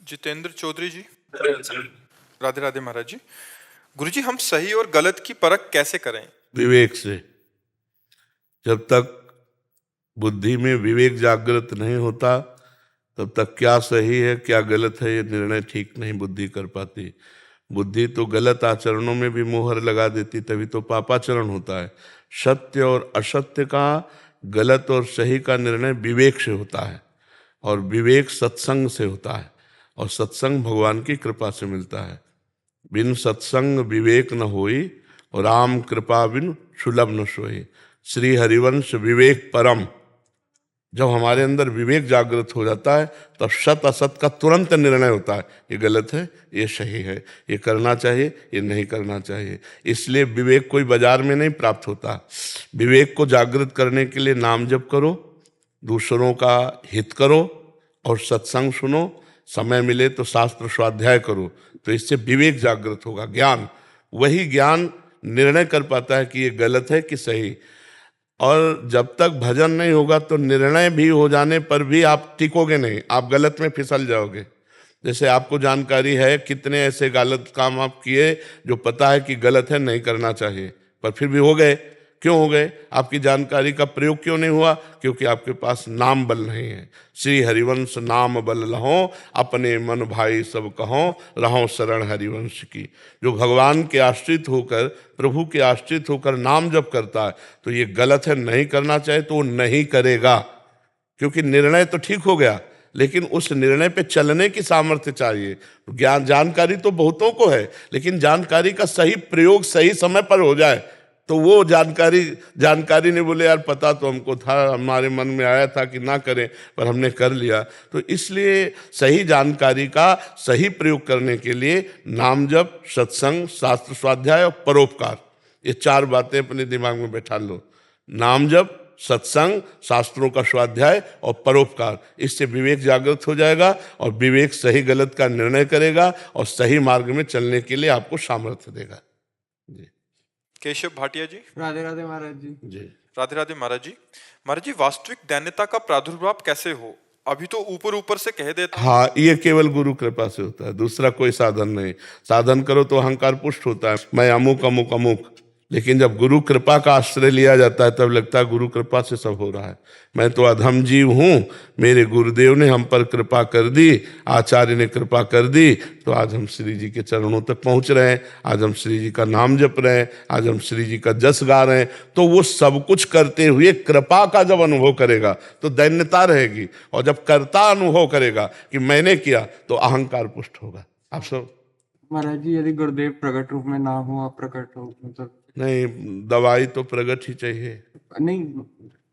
जितेंद्र चौधरी जी। राधे राधे महाराज जी। गुरुजी, हम सही और गलत की परख कैसे करें? विवेक से। जब तक बुद्धि में विवेक जागृत नहीं होता तब तक क्या सही है क्या गलत है ये निर्णय ठीक नहीं बुद्धि कर पाती। बुद्धि तो गलत आचरणों में भी मोहर लगा देती, तभी तो पापाचरण होता है। सत्य और असत्य का, गलत और सही का निर्णय विवेक से होता है, और विवेक सत्संग से होता है, और सत्संग भगवान की कृपा से मिलता है। बिन सत्संग विवेक न होई, और राम कृपा बिन सुलभ न सोई। श्री हरिवंश विवेक परम। जब हमारे अंदर विवेक जागृत हो जाता है तब सत असत का तुरंत निर्णय होता है, ये गलत है ये सही है, ये करना चाहिए ये नहीं करना चाहिए। इसलिए विवेक कोई बाजार में नहीं प्राप्त होता। विवेक को जागृत करने के लिए नाम जप करो, दूसरों का हित करो, और सत्संग सुनो। समय मिले तो शास्त्र स्वाध्याय करो, तो इससे विवेक जागृत होगा। ज्ञान, वही ज्ञान निर्णय कर पाता है कि ये गलत है कि सही। और जब तक भजन नहीं होगा तो निर्णय भी हो जाने पर भी आप टिकोगे नहीं, आप गलत में फिसल जाओगे। जैसे आपको जानकारी है कितने ऐसे गलत काम आप किए जो पता है कि गलत है, नहीं करना चाहिए, पर फिर भी हो गए। क्यों हो गए? आपकी जानकारी का प्रयोग क्यों नहीं हुआ? क्योंकि आपके पास नाम बल नहीं है। श्री हरिवंश नाम बल लहो, अपने मन भाई सब कहो, रहो शरण हरिवंश की। जो भगवान के आश्रित होकर, प्रभु के आश्रित होकर नाम जप करता है, तो ये गलत है नहीं करना चाहिए तो वो नहीं करेगा, क्योंकि निर्णय तो ठीक हो गया, लेकिन उस निर्णय पे चलने की सामर्थ्य चाहिए। ज्ञान जानकारी तो बहुतों को है, लेकिन जानकारी का सही प्रयोग सही समय पर हो जाए तो वो जानकारी ने बोले यार पता तो हमको था, हमारे मन में आया था कि ना करें, पर हमने कर लिया। तो इसलिए सही जानकारी का सही प्रयोग करने के लिए नाम जप, सत्संग, शास्त्र स्वाध्याय और परोपकार, ये चार बातें अपने दिमाग में बैठा लो। नाम जप, सत्संग, शास्त्रों का स्वाध्याय और परोपकार, इससे विवेक जागृत हो जाएगा, और विवेक सही गलत का निर्णय करेगा और सही मार्ग में चलने के लिए आपको सामर्थ्य देगा। जी। केशव भाटिया जी। राधे राधे महाराज जी। राधे राधे महाराज जी। महाराज जी, वास्तविक दैन्यता का प्रादुर्भाव कैसे हो? अभी तो ऊपर ऊपर से कह देते हैं। हाँ, ये केवल गुरु कृपा से होता है, दूसरा कोई साधन नहीं। साधन करो तो अहंकार पुष्ट होता है, मैं अमुक अमुक अमुक। लेकिन जब गुरु कृपा का आश्रय लिया जाता है तब लगता है गुरु कृपा से सब हो रहा है। मैं तो अधम जीव हूँ, मेरे गुरुदेव ने हम पर कृपा कर दी, आचार्य ने कृपा कर दी, तो आज हम श्री जी के चरणों तक पहुँच रहे हैं, आज हम श्री जी का नाम जप रहे हैं, आज हम श्री जी का जस गा रहे हैं। तो वो सब कुछ करते हुए कृपा का जब अनुभव करेगा तो दैन्यता रहेगी, और जब कर्ता अनुभव करेगा कि मैंने किया तो अहंकार पुष्ट होगा। आप सब महाराज जी, यदि गुरुदेव प्रकट रूप में ना हो, अप्रकट हो, मतलब नहीं, दवाई तो प्रगट ही चाहिए। नहीं,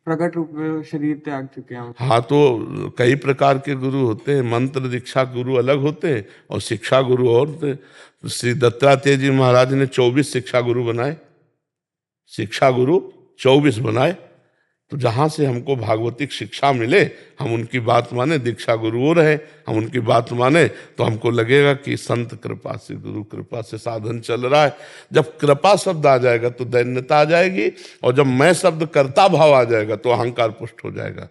प्रकट रूप में शरीर त्याग चुके हैं। हाँ, तो कई प्रकार के गुरु होते हैं, मंत्र दीक्षा गुरु अलग होते हैं और शिक्षा गुरु और होते हैं। श्री दत्तात्रेय जी महाराज ने 24 शिक्षा गुरु बनाए, शिक्षा गुरु 24 बनाए। तो जहाँ से हमको भागवतिक शिक्षा मिले हम उनकी बात माने, दीक्षा गुरु और है, हम उनकी बात माने तो हमको लगेगा कि संत कृपा से, गुरु कृपा से साधन चल रहा है। जब कृपा शब्द आ जाएगा तो दैन्यता आ जाएगी, और जब मैं शब्द कर्ता भाव आ जाएगा तो अहंकार पुष्ट हो जाएगा।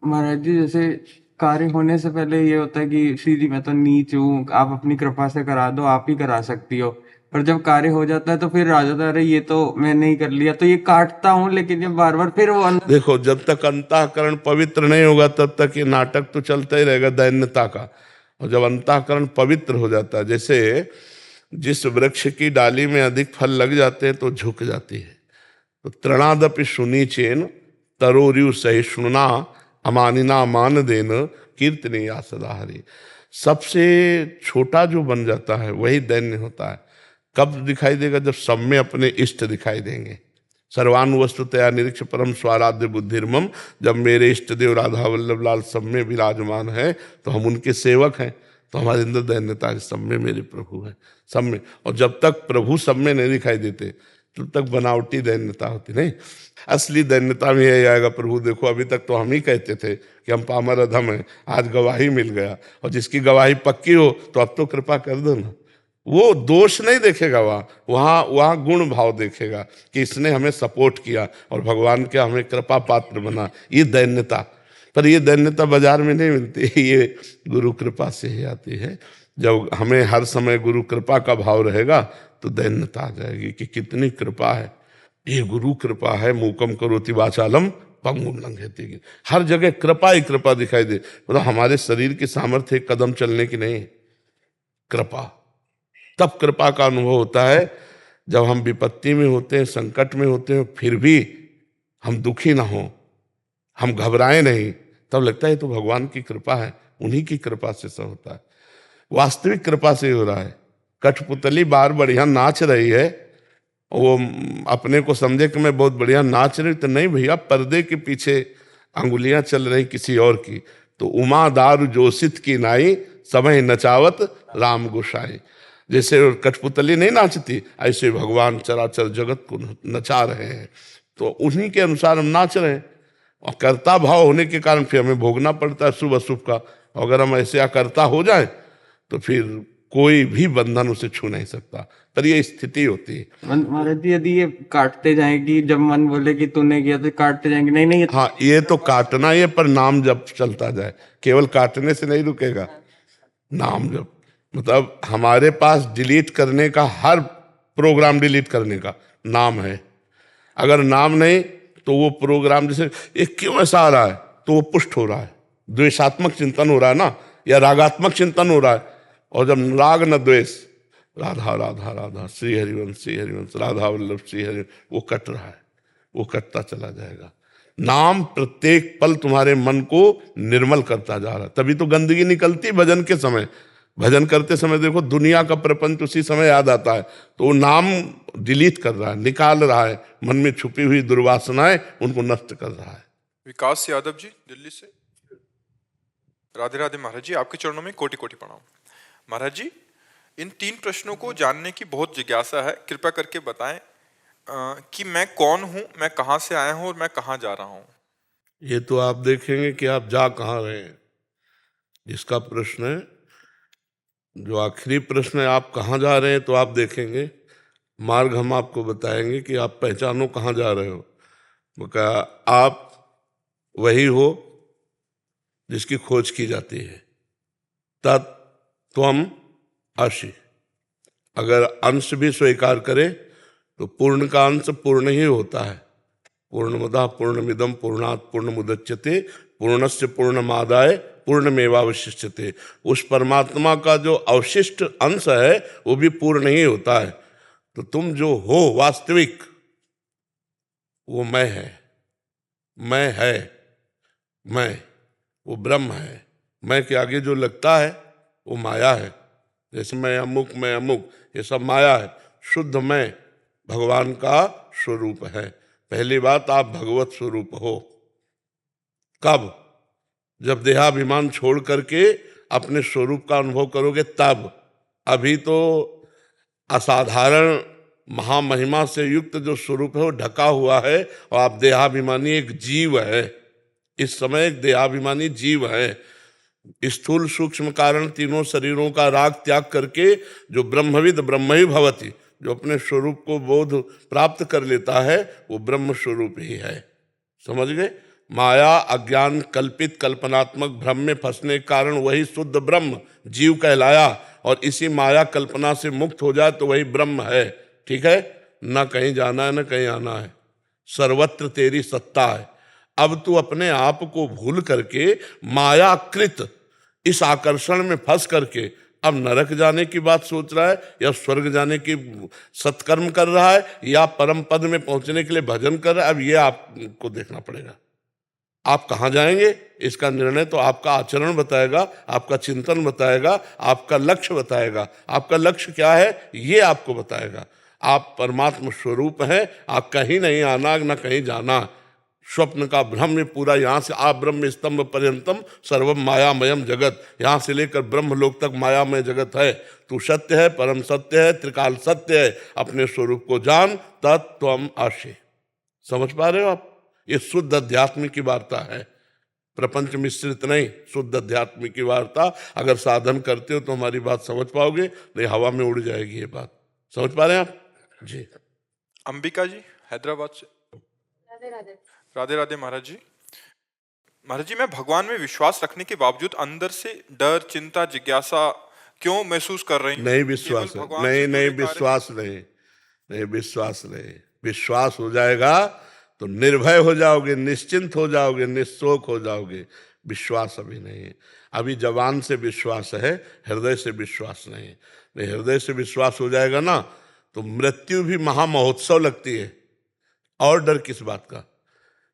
महाराज जी, जैसे कार्य होने से पहले ये होता है कि श्री जी मैं तो नीच हूँ, आप अपनी कृपा से करा दो, आप ही करा सकती हो। पर जब कार्य हो जाता है तो फिर आ जाता है अरे ये तो मैंने ही कर लिया, तो ये काटता हूँ, लेकिन जब बार बार फिर वो देखो, जब तक अंतःकरण पवित्र नहीं होगा तब तक ये नाटक तो चलता ही रहेगा दैन्यता का। और जब अंतःकरण पवित्र हो जाता है, जैसे जिस वृक्ष की डाली में अधिक फल लग जाते हैं तो झुक जाती है, तो तृणादपि सुनीचेन तरोरियु सहिष्णुना अमानिना मान देन कीर्तने या सदा हरि। सबसे छोटा जो बन जाता है वही दैन्य होता है। कब दिखाई देगा? जब सब में अपने इष्ट दिखाई देंगे। सर्वानुवस्तुतया निरीक्ष परम स्वाराध्य बुद्धिर्मम। जब मेरे इष्ट देव राधा वल्लभ लाल सब में विराजमान है तो हम उनके सेवक हैं, तो हमारे अंदर दैन्यता है, सब में मेरे प्रभु हैं, सब में। और जब तक प्रभु सब में नहीं दिखाई देते तब तक बनावटी दैन्यता होती नहीं। असली दैन्यता में यही आएगा, प्रभु देखो अभी तक तो हम ही कहते थे कि हम पामर अधम हैं, आज गवाही मिल गया, और जिसकी गवाही पक्की हो तो अब तो कृपा कर दो ना। वो दोष नहीं देखेगा, वहाँ गुण भाव देखेगा कि इसने हमें सपोर्ट किया और भगवान के हमें कृपा पात्र बना। ये दैन्यता, पर ये दैन्यता बाजार में नहीं मिलती, ये गुरु कृपा से ही आती है। जब हमें हर समय गुरु कृपा का भाव रहेगा तो दैन्यता आ जाएगी कि कितनी कृपा है, ये गुरु कृपा है। मूकम करोति वाचालम पंगुम लंघयते, हर जगह कृपा ही कृपा दिखाई दे। मतलब हमारे शरीर की सामर्थ्य एक कदम चलने की नहीं, कृपा। तब कृपा का अनुभव होता है जब हम विपत्ति में होते हैं, संकट में होते हैं, फिर भी हम दुखी ना हो, हम घबराएं नहीं, तब लगता है तो भगवान की कृपा है, उन्हीं की कृपा से सब होता है। वास्तविक कृपा से हो रहा है। कठपुतली बार बढ़िया नाच रही है, वो अपने को समझे कि मैं बहुत बढ़िया नाच रही, तो नहीं भैया, पर्दे के पीछे अंगुलियां चल रही किसी और की। तो उमा दारू जोशित की नाई, समय नचावत राम गोसाई। जैसे कठपुतली नहीं नाचती, ऐसे भगवान चराचर जगत को नचा रहे हैं, तो उन्हीं के अनुसार हम नाच रहे हैं। और कर्ता भाव होने के कारण फिर हमें भोगना पड़ता है शुभ अशुभ का। अगर हम ऐसे अकर्ता हो जाए तो फिर कोई भी बंधन उसे छू नहीं सकता, पर ये स्थिति होती है। महाराज जी, यदि ये काटते जाएंगी, जब मन बोले कि तूने किया तो काटते जाएंगे, नहीं नहीं हाँ, ये तो काटना ही है, पर नाम जप चलता जाए, केवल काटने से नहीं रुकेगा। नाम जप मतलब हमारे पास डिलीट करने का, हर प्रोग्राम डिलीट करने का नाम है। अगर नाम नहीं तो वो प्रोग्राम, जैसे ये क्यों ऐसा आ रहा है, तो वो पुष्ट हो रहा है, द्वेषात्मक चिंतन हो रहा है ना, या रागात्मक चिंतन हो रहा है। और जब राग न द्वेष, राधा राधा राधा श्री हरिवंश राधा वल्लभ श्री हरि, वो कट रहा है, वो कटता चला जाएगा। नाम प्रत्येक पल तुम्हारे मन को निर्मल करता जा रहा है, तभी तो गंदगी निकलती भजन के समय। भजन करते समय देखो दुनिया का प्रपंच उसी समय याद आता है, तो वो नाम डिलीट कर रहा है, निकाल रहा है, मन में छुपी हुई दुर्वासनाएं उनको नष्ट कर रहा है। विकास यादव जी दिल्ली से। राधे राधे महाराज जी, आपके चरणों में कोटि कोटि प्रणाम। महाराज जी, इन 3 प्रश्नों को जानने की बहुत जिज्ञासा है, कृपया करके बताएं कि मैं कौन हूं, मैं कहां से आया हूं और मैं कहां जा रहा हूं। ये तो आप देखेंगे कि आप जा कहाँ रहे हैं। जिसका प्रश्न है, जो आखिरी प्रश्न है, आप कहाँ जा रहे हैं, तो आप देखेंगे मार्ग हम आपको बताएंगे कि आप पहचानो कहाँ जा रहे हो। वो कहा आप वही हो जिसकी खोज की जाती है। तत्त्वम असि, अगर अंश भी स्वीकार करे तो पूर्ण का अंश पूर्ण ही होता है। पूर्णमदः पूर्णमिदं पूर्णात् पूर्णमुदच्यते पूर्णस्य पूर्णमादाय पूर्णमेवावशिष्यते। उस परमात्मा का जो अवशिष्ट अंश है वो भी पूर्ण ही होता है। तो तुम जो हो वास्तविक, वो मैं है, मैं है, मैं वो ब्रह्म है। मैं के आगे जो लगता है वो माया है। जैसे मैं अमुक, ये सब माया है। शुद्ध मैं भगवान का स्वरूप है। पहली बात, आप भगवत स्वरूप हो। कब? जब देहाभिमान छोड़ करके अपने स्वरूप का अनुभव करोगे तब। अभी तो असाधारण महामहिमा से युक्त जो स्वरूप है वो ढका हुआ है, और आप देहाभिमानी एक जीव है। इस समय एक देहाभिमानी जीव है। स्थूल सूक्ष्म कारण तीनों शरीरों का राग त्याग करके जो ब्रह्मविद ब्रह्म ही भवति, जो अपने स्वरूप को बोध प्राप्त कर लेता है, वो ब्रह्म स्वरूप ही है। समझ गए? माया अज्ञान कल्पित कल्पनात्मक भ्रम में फंसने के कारण वही शुद्ध ब्रह्म जीव कहलाया, और इसी माया कल्पना से मुक्त हो जाए तो वही ब्रह्म है। ठीक है? न कहीं जाना है न कहीं आना है, सर्वत्र तेरी सत्ता है। अब तू अपने आप को भूल करके मायाकृत इस आकर्षण में फंस करके अब नरक जाने की बात सोच रहा है, या स्वर्ग जाने की सत्कर्म कर रहा है, या परम पद में पहुंचने के लिए भजन कर रहा है। अब ये आपको देखना पड़ेगा, आप कहाँ जाएंगे इसका निर्णय तो आपका आचरण बताएगा, आपका चिंतन बताएगा, आपका लक्ष्य बताएगा। आपका लक्ष्य क्या है ये आपको बताएगा। आप परमात्मा स्वरूप हैं, आप कहीं नहीं आना न कहीं जाना। स्वप्न का भ्रम में पूरा, यहाँ से आप ब्रह्म स्तंभ पर्यंतम सर्वम मायामयम जगत, यहाँ से लेकर ब्रह्मलोक तक मायामय जगत है। तू सत्य है, परम सत्य है, त्रिकाल सत्य है। अपने स्वरूप को जान, तत्त्वम असि। समझ पा रहे हो आप? ये शुद्ध अध्यात्म की वार्ता है, प्रपंच मिश्रित नहीं, शुद्ध अध्यात्म की वार्ता। अगर साधन करते हो तो हमारी बात समझ पाओगे, नहीं हवा में उड़ जाएगी ये बात। समझ पा रहे हैं आप जी? अंबिका जी हैदराबाद से। राधे राधे। राधे राधे महाराज जी। महाराज जी, मैं भगवान में विश्वास रखने के बावजूद अंदर से डर, चिंता, जिज्ञासा क्यों महसूस कर रही हूँ? नहीं विश्वास केवल है, भगवान से नहीं जुड़े नहीं कार्य- विश्वास नहीं, नहीं विश्वास नहीं। विश्वास हो जाएगा तो निर्भय हो जाओगे, निश्चिंत हो जाओगे, निशोक हो जाओगे। विश्वास अभी नहीं है, अभी जवान से विश्वास है, हृदय से विश्वास नहीं है। नहीं, हृदय से विश्वास हो जाएगा ना तो मृत्यु भी महामहोत्सव लगती है। और डर किस बात का?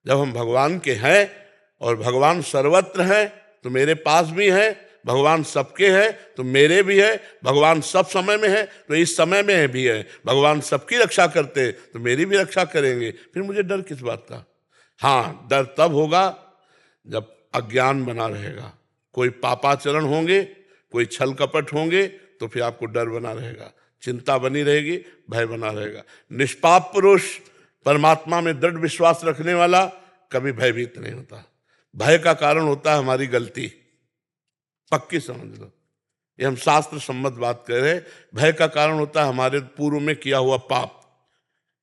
जब हम भगवान के हैं और भगवान सर्वत्र है तो मेरे पास भी है, भगवान सबके है तो मेरे भी है, भगवान सब समय में है तो इस समय में भी है, भगवान सबकी रक्षा करते हैं तो मेरी भी रक्षा करेंगे। फिर मुझे डर किस बात का? हाँ, डर तब होगा जब अज्ञान बना रहेगा, कोई पापाचरण होंगे, कोई छल कपट होंगे तो फिर आपको डर बना रहेगा, चिंता बनी रहेगी, भय बना रहेगा। निष्पाप पुरुष, परमात्मा में दृढ़ विश्वास रखने वाला कभी भयभीत नहीं होता। भय का कारण होता है हमारी गलती, पक्की समझ लो, ये हम शास्त्र सम्मत बात कर रहे हैं। भय का कारण होता है हमारे पूर्व में किया हुआ पाप,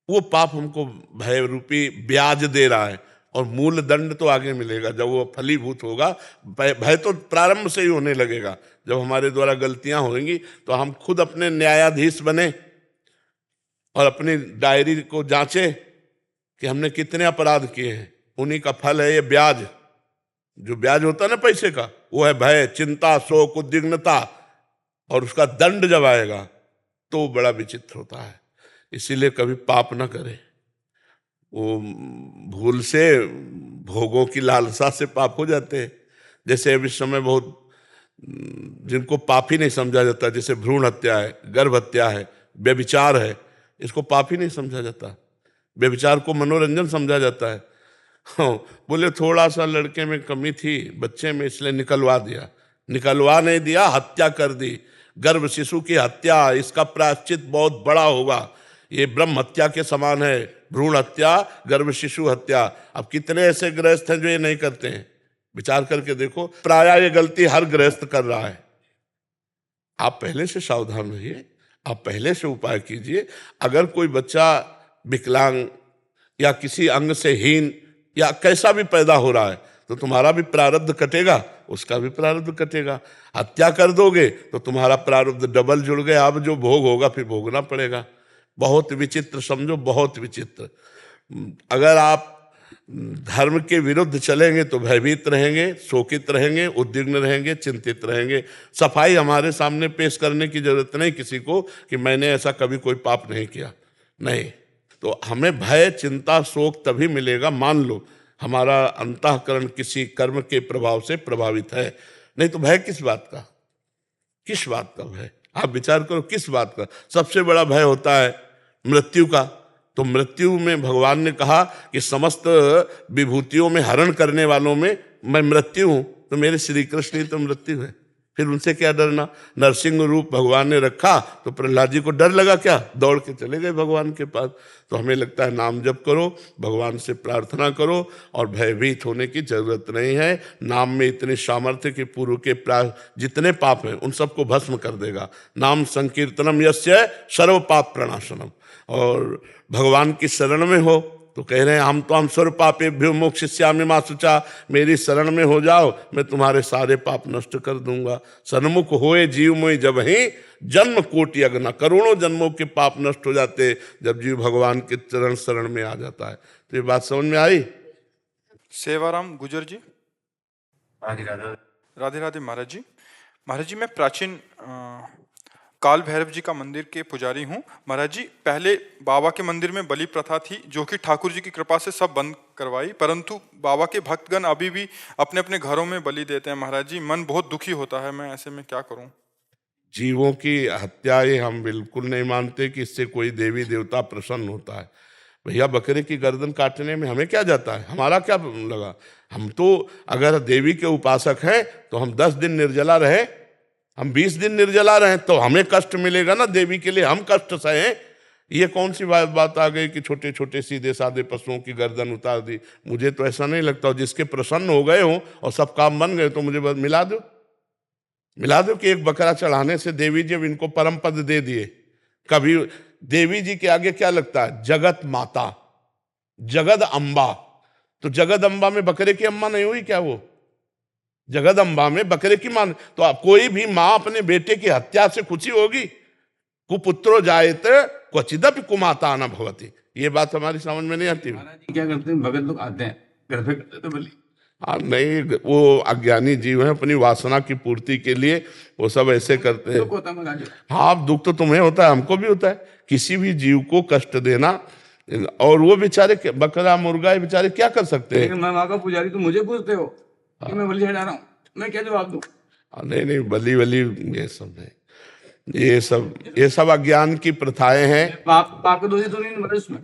वो पाप हमको भय रूपी ब्याज दे रहा है और मूल दंड तो आगे मिलेगा जब वो फलीभूत होगा। भय तो प्रारंभ से ही होने लगेगा, जब हमारे द्वारा गलतियां होंगी तो हम खुद अपने न्यायाधीश बने और अपनी डायरी को जांचे कि हमने कितने अपराध किए हैं। उन्हीं का फल है ये ब्याज, जो ब्याज होता है ना पैसे का, वो है भय, चिंता, शोक, उद्विग्नता, और उसका दंड जब आएगा तो बड़ा विचित्र होता है। इसीलिए कभी पाप ना करें, वो भूल से भोगों की लालसा से पाप हो जाते हैं। जैसे अभी समय बहुत जिनको पाप ही नहीं समझा जाता, जैसे भ्रूण हत्या है, गर्भ हत्या है, व्यभिचार है, इसको पाप ही नहीं समझा जाता। व्यभिचार को मनोरंजन समझा जाता है। हाँ, बोले थोड़ा सा लड़के में कमी थी, बच्चे में, इसलिए निकलवा दिया। निकलवा नहीं दिया, हत्या कर दी। गर्भ शिशु की हत्या, इसका प्रायश्चित बहुत बड़ा होगा। ये ब्रह्म हत्या के समान है, भ्रूण हत्या, गर्भ शिशु हत्या। अब कितने ऐसे गृहस्थ हैं जो ये नहीं करते हैं? विचार करके देखो, प्रायः ये गलती हर गृहस्थ कर रहा है। आप पहले से सावधान रहिए, आप पहले से उपाय कीजिए। अगर कोई बच्चा विकलांग या किसी अंग से हीन या कैसा भी पैदा हो रहा है तो तुम्हारा भी प्रारब्ध कटेगा, उसका भी प्रारब्ध कटेगा। हत्या कर दोगे तो तुम्हारा प्रारब्ध डबल जुड़ गया, अब जो भोग होगा फिर भोगना पड़ेगा। बहुत विचित्र, समझो बहुत विचित्र। अगर आप धर्म के विरुद्ध चलेंगे तो भयभीत रहेंगे, शोकित रहेंगे, उद्विग्न रहेंगे, चिंतित रहेंगे। सफाई हमारे सामने पेश करने की जरूरत नहीं किसी को कि मैंने ऐसा कभी कोई पाप नहीं किया, नहीं। तो हमें भय, चिंता, शोक तभी मिलेगा, मान लो हमारा अंतःकरण किसी कर्म के प्रभाव से प्रभावित है। नहीं तो भय किस बात का? किस बात का भय? आप विचार करो, किस बात का? सबसे बड़ा भय होता है मृत्यु का। तो मृत्यु में भगवान ने कहा कि समस्त विभूतियों में हरण करने वालों में मैं मृत्यु हूं, तो मेरे श्री कृष्ण ही तो मृत्यु है, फिर उनसे क्या डरना? नरसिंह रूप भगवान ने रखा तो प्रहलाद जी को डर लगा क्या? दौड़ के चले गए भगवान के पास। तो हमें लगता है नाम जप करो, भगवान से प्रार्थना करो और भयभीत होने की जरूरत नहीं है। नाम में इतनी सामर्थ्य कि पूर्व के जितने पाप हैं उन सबको भस्म कर देगा। नाम संकीर्तनम यस्य सर्व पाप प्रणाशनम। और भगवान की शरण में हो तो कह रहे हैं हम तो हम सर्व पापेभ्यो मोक्षयिष्यामि मा शुचा, मेरी शरण में हो जाओ, मैं तुम्हारे सारे पाप नष्ट कर दूंगा। सन्मुख होए जीव मोहि जब ही जन्म कोटि अगना, करोड़ों जन्मों के पाप नष्ट हो जाते जब जीव भगवान के चरण शरण में आ जाता है। तो ये बात समझ में आई? सेवाराम गुजर जी, राधे राधे। राधे राधे महाराज जी। महाराज जी, मैं प्राचीन काल भैरव जी का मंदिर के पुजारी हूँ। महाराज जी, पहले बाबा के मंदिर में बलि प्रथा थी जो कि ठाकुर जी की कृपा से सब बंद करवाई, परंतु बाबा के भक्तगण अभी भी अपने अपने घरों में बलि देते हैं। महाराज जी, मन बहुत दुखी होता है, मैं ऐसे में क्या करूं? जीवों की हत्या ये हम बिल्कुल नहीं मानते कि इससे कोई देवी देवता प्रसन्न होता है। भैया, बकरे की गर्दन काटने में हमें क्या जाता है? हमारा क्या लगा? हम तो अगर देवी के उपासक हैं तो हम 10 दिन निर्जला रहे, हम 20 दिन निर्जला रहे तो हमें कष्ट मिलेगा ना, देवी के लिए हम कष्ट सहें। ये कौन सी बात आ गई कि छोटे छोटे सीधे साधे पशुओं की गर्दन उतार दी? मुझे तो ऐसा नहीं लगता। और जिसके प्रसन्न हो गए हो और सब काम बन गए तो मुझे बस मिला दो कि एक बकरा चढ़ाने से देवी जी इनको परम पद दे दिए। कभी देवी जी के आगे क्या लगता है? जगत माता, जगद अम्बा। तो जगदम्बा में बकरे की अम्मा नहीं हुई क्या वो? जगदम्बा में बकरे की मां। तो आप कोई भी मां अपने बेटे की हत्या से खुशी होगी? कुपुत्रो जायते क्वचिदपि कुमाता न भवति। ये बात हमारी समझ में नहीं आती। महाराज जी क्या करते हैं, भगत लोग आते हैं घर पे करते तो बलि। हाँ नहीं, वो अज्ञानी जीव है, अपनी वासना की पूर्ति के लिए वो सब ऐसे करते हैं। दुख होता है महाराज जी। हाँ, दुख तो तुम्हें होता है, हमको भी होता है। किसी भी जीव को कष्ट देना, और वो बेचारे बकरा मुर्गा ये बेचारे क्या कर सकते हैं? लेकिन मैं वहां का पुजारी, तो मुझे पूछते हो कि मैं बलि चढ़ा रहा हूँ, मैं क्या जवाब दूं? नहीं नहीं, बलि वली ये सब नहीं, ये सब अज्ञान की प्रथाएं हैं। पाप पाप का दोषी तो नहीं मतलब इसमें?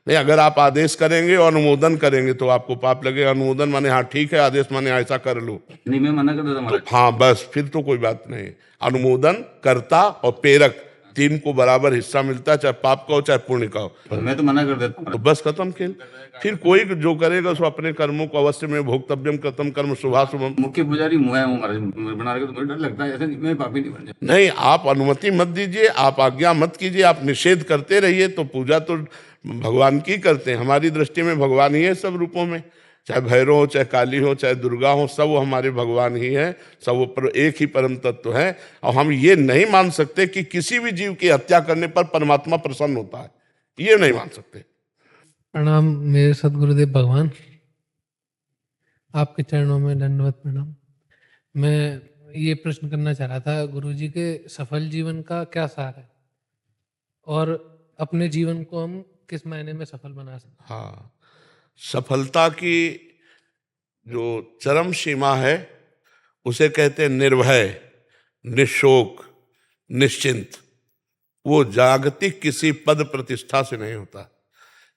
नहीं, अगर आप आदेश करेंगे और अनुमोदन करेंगे तो आपको पाप लगेगा। अनुमोदन माने हाँ ठीक है, आदेश माने ऐसा कर लो, नहीं, मैं मना कर देता तो महाराज। हाँ बस फिर तो कोई बात नहीं। अनुमोदन, कर्ता और प्रेरक, तीन को बराबर हिस्सा मिलता है, चाहे पाप का हो चाहे पुण्य का हो। पर मैं तो मना कर देता हूँ तो बस खत्म खेल। फिर कोई जो करेगा सो अपने कर्मों को अवश्य में भोक्तव्यम कृतम कर्म शुभाशुभम। मुख्य पुजारी मैं हूँ महाराज, बना रहे तो मुझे डर लगता है, ऐसा नहीं मैं पापी नहीं बन जाऊँ। नहीं, आप अनुमति मत दीजिए, आप आज्ञा मत कीजिए, आप निषेध करते रहिए, तो पूजा तो भगवान की करते हैं। हमारी दृष्टि में भगवान ही है सब रूपों में, चाहे भैरव हो, चाहे काली हो, चाहे दुर्गा हो, सब वो हमारे भगवान ही है, सब वो एक ही परम तत्व है। और हम ये नहीं मान सकते कि किसी भी जीव की हत्या करने पर परमात्मा प्रसन्न होता है, ये नहीं मान सकते। प्रणाम मेरे सदगुरुदेव भगवान, आपके चरणों में दंडवत प्रणाम। मैं ये प्रश्न करना चाह रहा था, गुरुजी के सफल जीवन का क्या सार है और अपने जीवन को हम किस मायने में सफल बना सकते हैं? हाँ, सफलता की जो चरम सीमा है उसे कहते हैं निर्भय, निशोक, निश्चिंत। वो जागतिक किसी पद प्रतिष्ठा से नहीं होता।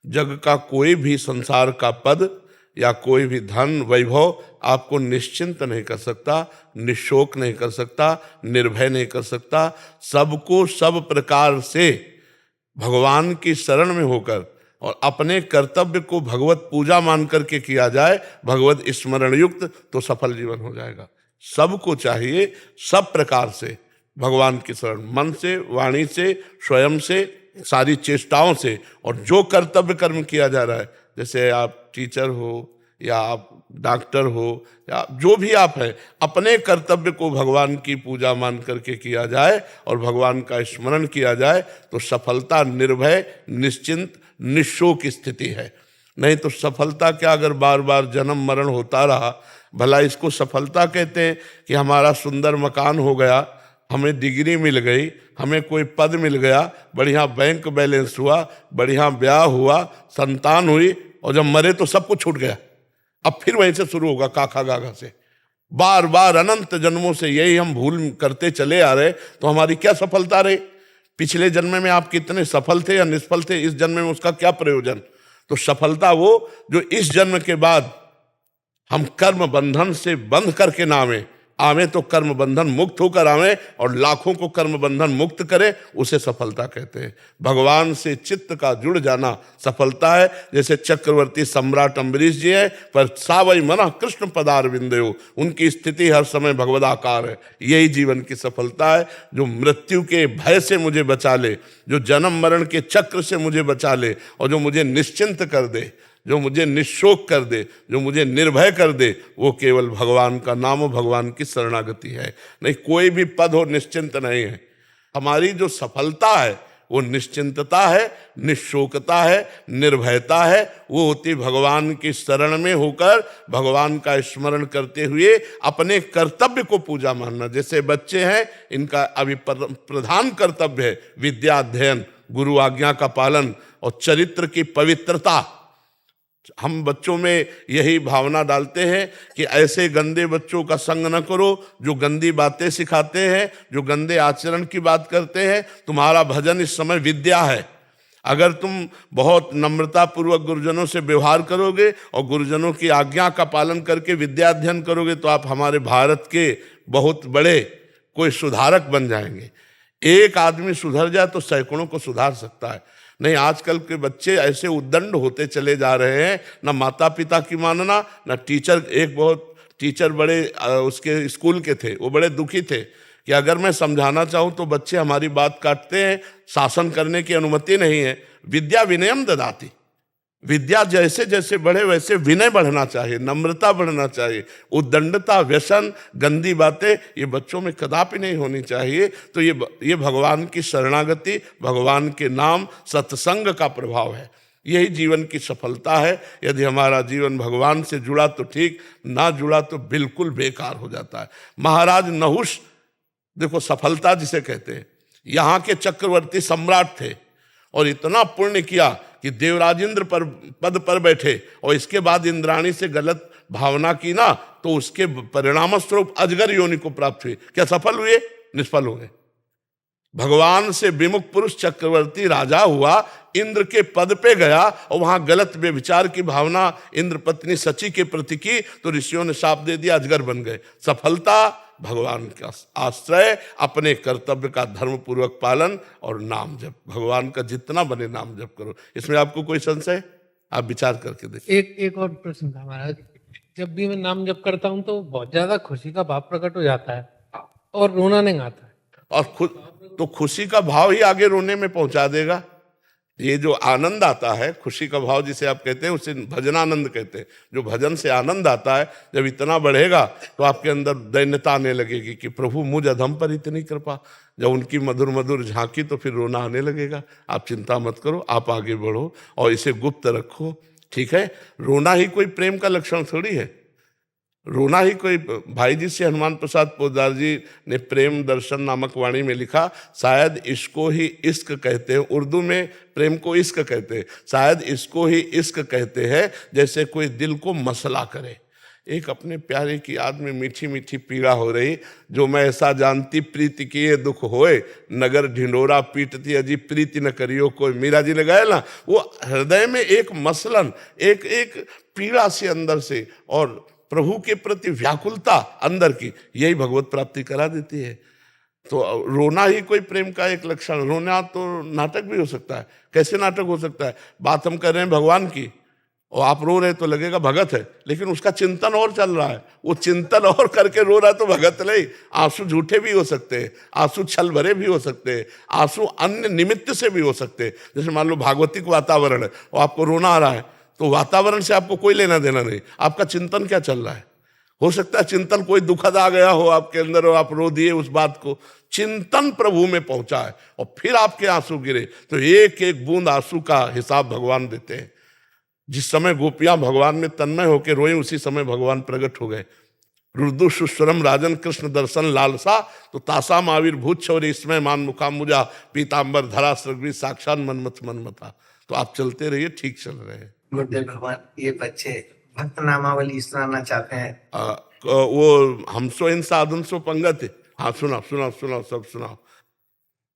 जग का कोई भी संसार का पद या कोई भी धन वैभव आपको निश्चिंत नहीं कर सकता, निशोक नहीं कर सकता, निर्भय नहीं कर सकता। सबको सब प्रकार से भगवान की शरण में होकर और अपने कर्तव्य को भगवत पूजा मान करके किया जाए, भगवत स्मरण युक्त, तो सफल जीवन हो जाएगा। सबको चाहिए सब प्रकार से भगवान की शरण, मन से, वाणी से, स्वयं से, सारी चेष्टाओं से। और जो कर्तव्य कर्म किया जा रहा है, जैसे आप टीचर हो या आप डॉक्टर हो या जो भी आप हैं, अपने कर्तव्य को भगवान की पूजा मान करके किया जाए और भगवान का स्मरण किया जाए, तो सफलता निर्भय, निश्चिंत, निशोक स्थिति है। नहीं तो सफलता क्या, अगर बार बार जन्म मरण होता रहा, भला इसको सफलता कहते हैं कि हमारा सुंदर मकान हो गया, हमें डिग्री मिल गई, हमें कोई पद मिल गया, बढ़िया बैंक बैलेंस हुआ, बढ़िया ब्याह हुआ, संतान हुई, और जब मरे तो सब कुछ छूट गया। अब फिर वहीं से शुरू होगा काका गागा से। बार बार अनंत जन्मों से यही हम भूल करते चले आ रहे, तो हमारी क्या सफलता रही? पिछले जन्म में आप कितने सफल थे या निष्फल थे, इस जन्म में उसका क्या प्रयोजन? तो सफलता वो जो इस जन्म के बाद हम कर्म बंधन से बंध करके ना आवे तो कर्म बंधन मुक्त होकर आवे, और लाखों को कर्म बंधन मुक्त करे, उसे सफलता कहते हैं। भगवान से चित्त का जुड़ जाना सफलता है। जैसे चक्रवर्ती सम्राट अम्बरीश जी हैं, पर सावई मना कृष्ण पदार विंदयो, उनकी स्थिति हर समय भगवदाकार है। यही जीवन की सफलता है, जो मृत्यु के भय से मुझे बचा ले, जो जन्म मरण के चक्र से मुझे बचा ले, और जो मुझे निश्चिंत कर दे, जो मुझे निशोक कर दे, जो मुझे निर्भय कर दे, वो केवल भगवान का नाम और भगवान की शरणागति है। नहीं, कोई भी पद हो निश्चिंत नहीं है। हमारी जो सफलता है वो निश्चिंतता है, निशोकता है, निर्भयता है। वो होती भगवान की शरण में होकर भगवान का स्मरण करते हुए अपने कर्तव्य को पूजा मानना। जैसे बच्चे हैं, इनका अभी प्रधान कर्तव्य है विद्या अध्ययन, गुरु आज्ञा का पालन और चरित्र की पवित्रता। हम बच्चों में यही भावना डालते हैं कि ऐसे गंदे बच्चों का संग न करो जो गंदी बातें सिखाते हैं, जो गंदे आचरण की बात करते हैं। तुम्हारा भजन इस समय विद्या है। अगर तुम बहुत नम्रता पूर्वक गुरुजनों से व्यवहार करोगे और गुरुजनों की आज्ञा का पालन करके विद्या अध्ययन करोगे, तो आप हमारे भारत के बहुत बड़े कोई सुधारक बन जाएंगे। एक आदमी सुधर जाए तो सैकड़ों को सुधार सकता है। नहीं, आजकल के बच्चे ऐसे उद्दंड होते चले जा रहे हैं, ना माता पिता की मानना, ना टीचर। एक बहुत टीचर बड़े उसके स्कूल के थे, वो बड़े दुखी थे कि अगर मैं समझाना चाहूँ तो बच्चे हमारी बात काटते हैं, शासन करने की अनुमति नहीं है। विद्या विनयम ददाति, विद्या जैसे जैसे बढ़े वैसे विनय बढ़ना चाहिए, नम्रता बढ़ना चाहिए। उद्दंडता, व्यसन, गंदी बातें ये बच्चों में कदापि नहीं होनी चाहिए। तो ये भगवान की शरणागति, भगवान के नाम, सत्संग का प्रभाव है। यही जीवन की सफलता है। यदि हमारा जीवन भगवान से जुड़ा तो ठीक, ना जुड़ा तो बिल्कुल बेकार हो जाता है। महाराज नहुष, देखो सफलता जिसे कहते हैं, यहाँ के चक्रवर्ती सम्राट थे और इतना पुण्य किया कि देवराजेंद्र पर पद पर बैठे, और इसके बाद इंद्राणी से गलत भावना की ना, तो उसके परिणाम स्वरूप अजगर योनि को प्राप्त हुए। क्या सफल हुए? निष्फल हुए। भगवान से विमुख पुरुष चक्रवर्ती राजा हुआ, इंद्र के पद पे गया और वहां गलत व्यभिचार की भावना इंद्र पत्नी सची के प्रति की, तो ऋषियों ने शाप दे दिया, अजगर बन गए। सफलता भगवान का आश्रय, अपने कर्तव्य का धर्म पूर्वक पालन और नाम जप। भगवान का जितना बने नाम जप करो। इसमें आपको कोई संशय? आप विचार करके देखिए। एक और प्रश्न था महाराज। जब भी मैं नाम जप करता हूँ तो बहुत ज्यादा खुशी का भाव प्रकट हो जाता है और रोना नहीं आता है। और खुशी का भाव ही आगे रोने में पहुंचा देगा। ये जो आनंद आता है, खुशी का भाव जिसे आप कहते हैं, उसे भजनानंद कहते हैं। जो भजन से आनंद आता है, जब इतना बढ़ेगा तो आपके अंदर दैन्यता आने लगेगी कि प्रभु मुझ अधम पर इतनी कृपा। जब उनकी मधुर मधुर झांकी तो फिर रोना आने लगेगा। आप चिंता मत करो, आप आगे बढ़ो और इसे गुप्त रखो, ठीक है। रोना ही कोई प्रेम का लक्षण थोड़ी है। रोना ही कोई, भाई जी से हनुमान प्रसाद पोद्दार जी ने प्रेम दर्शन नामक वाणी में लिखा, शायद इसको ही इश्क कहते हैं। उर्दू में प्रेम को इश्क कहते हैं, शायद इसको ही इश्क कहते हैं, जैसे कोई दिल को मसला करे। एक अपने प्यारे की याद में मीठी मीठी पीड़ा हो रही, जो मैं ऐसा जानती प्रीति किए दुख होए, नगर ढिंडोरा पीटती अजी प्रीति न करियो कोई। मीरा जी ने गाया ना, वो हृदय में एक मसलन, एक पीड़ा से अंदर से, और प्रभु के प्रति व्याकुलता अंदर की, यही भगवत प्राप्ति करा देती है। तो रोना ही कोई प्रेम का एक लक्षण। रोना तो नाटक भी हो सकता है। कैसे नाटक हो सकता है? बात हम कर रहे हैं भगवान की और आप रो रहे तो लगेगा भगत है, लेकिन उसका चिंतन और चल रहा है। वो चिंतन और करके रो रहा है तो भगत नहीं। आंसू झूठे भी हो सकते हैं, आंसू छल भरे भी हो सकते हैं, आंसू अन्य निमित्त से भी हो सकते हैं। जैसे मान लो भागवतिक वातावरण है और आपको रोना आ रहा है, तो वातावरण से आपको कोई लेना देना नहीं, आपका चिंतन क्या चल रहा है। हो सकता है चिंतन कोई दुखद आ गया हो आपके अंदर और आप रो दिए उस बात को। चिंतन प्रभु में पहुंचा है और फिर आपके आंसू गिरे, तो एक एक बूंद आंसू का हिसाब भगवान देते हैं। जिस समय गोपियां भगवान में तन्मय होकर रोई, उसी समय भगवान प्रकट हो गए। रुद्र सुस्वरम राजन कृष्ण दर्शन लालसा, तो तासा माविर भूत छौरी इसमें मान मुखा मुजा पीताम्बर धरा सृग्वी साक्षात मनमथ मनमथा। तो आप चलते रहिए, ठीक चल रहे हैं। गुरुदेव भगवान, ये बच्चे भक्त नामावली सुनाना चाहते हैं। वो हमसो इन साधन सो पंगत है। हाँ सुनाओ सुनाओ सुनाओ, सब सुनाओ।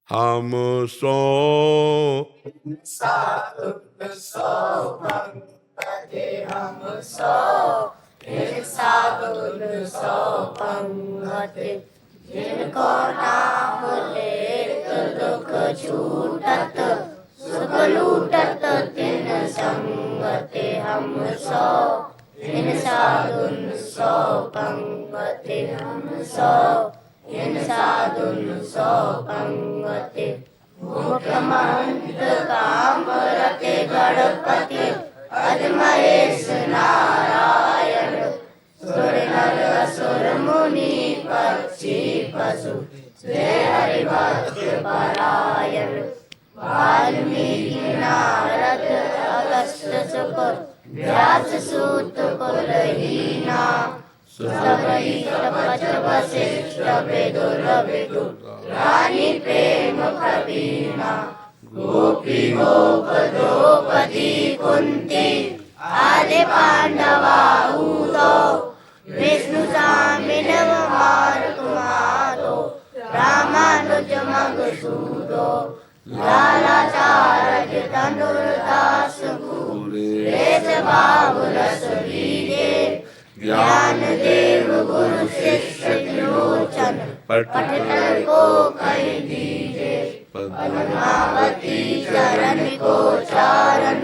हम सो जिनको नाम लेत दुख छूटत, सुख लूटत तिन संगते हम सो। इन साधुन सो पंगते हम सो, इन साधुन सो पंगते। मुखमंत काम रते गणपति, अजमहेश नारायण। सुर नर असुर मुनि पक्षी पशु, जय हरि भक्त परायण। वाल्मीकि नारद अगस्त्य शुक्र, व्यास सूत कुलहीना। सबरी तपच वशिष्ठ विदुर विदुर, रानी प्रेम प्रवीणा। गोपी गोप द्रौपदी कुंती, आदि पांडवा उदो। विष्णु सामिनव मारुत माधो, रामानुज मधुसूदो। लालाचार्य धनुर्दास गुरेश बाबु रस लीजे। ज्ञान देव गुरु शिष्य विलोचन, पठन को कहि दीजे। पद्मावती चरण को चारण,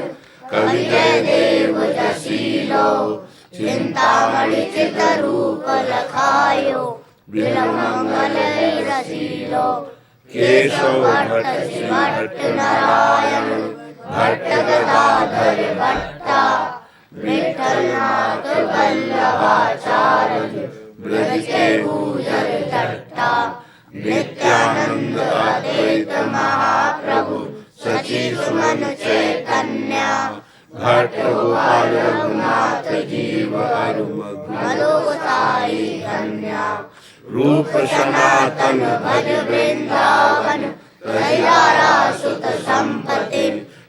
कवि जय देव जसीलो। चिंतामणि चित रूप लखायो, बिनु मंगल रसीलो। केशव भट्ट श्री भट्ट नारायण, भट्ट गदाधर भट्टा विठलनाथ वल्लभाचार्य ब्रज के भूजल चट्टा नित्यानंद अद्वैत महाप्रभु सची सुमन चैतन्य भट्ट गोपाल रघुनाथ जीव मधु साई कन्या रूप सनातन भज वृंदावन कैलारा सुत संपत्ति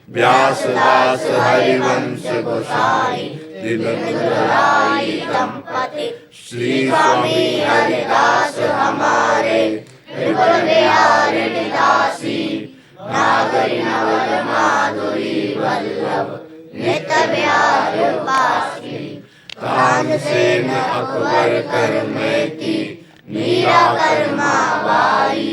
व्यास दास हरिवंश गोसाई दिलराई दंपति श्री स्वामी हरिदास हमारे त्रिपुर बिहारी दासी नागरी नवल माधुरी वल्लभ नित बिहार पासी तानसेन अकबर कर मेती मीरा कर्मा बाई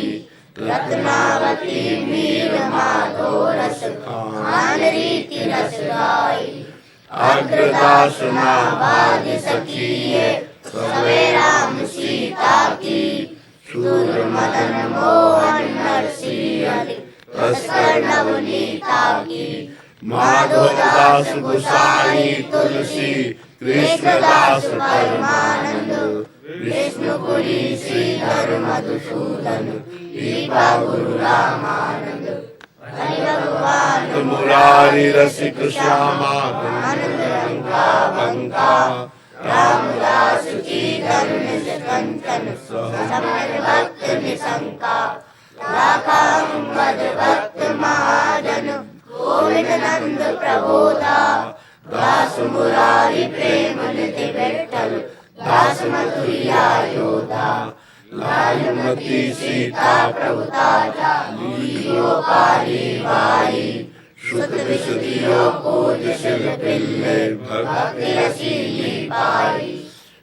रत्नावती मीर माधो रस खान रीति रस गाई अग्रदास नाभाग सखिए सवे राम सीता की सूर मदन मोहन नरसिंह तस्कर नवनीता की माधवदास गोसाई तुलसी कृष्णदास परमानंद विष्णुपुरी श्रीधर मधुसूदन दीपा गुरु रामानंद हरि भगवान मुरारी रसिक श्यामा आनंद रंगा बंका रामदास की धर्म कंचन समय भक्त निशंका राखा मद भक्त महाजन गोविंद नंद प्रबोधा दास मुरारी प्रेम निधि विठ्ठल दास मधुरिया योधा लालमती सीता प्रभुताजा लीलो पारी बाई सुत विशुद्धियो पूज शिव पिल्ले भक्ति रसीली पाई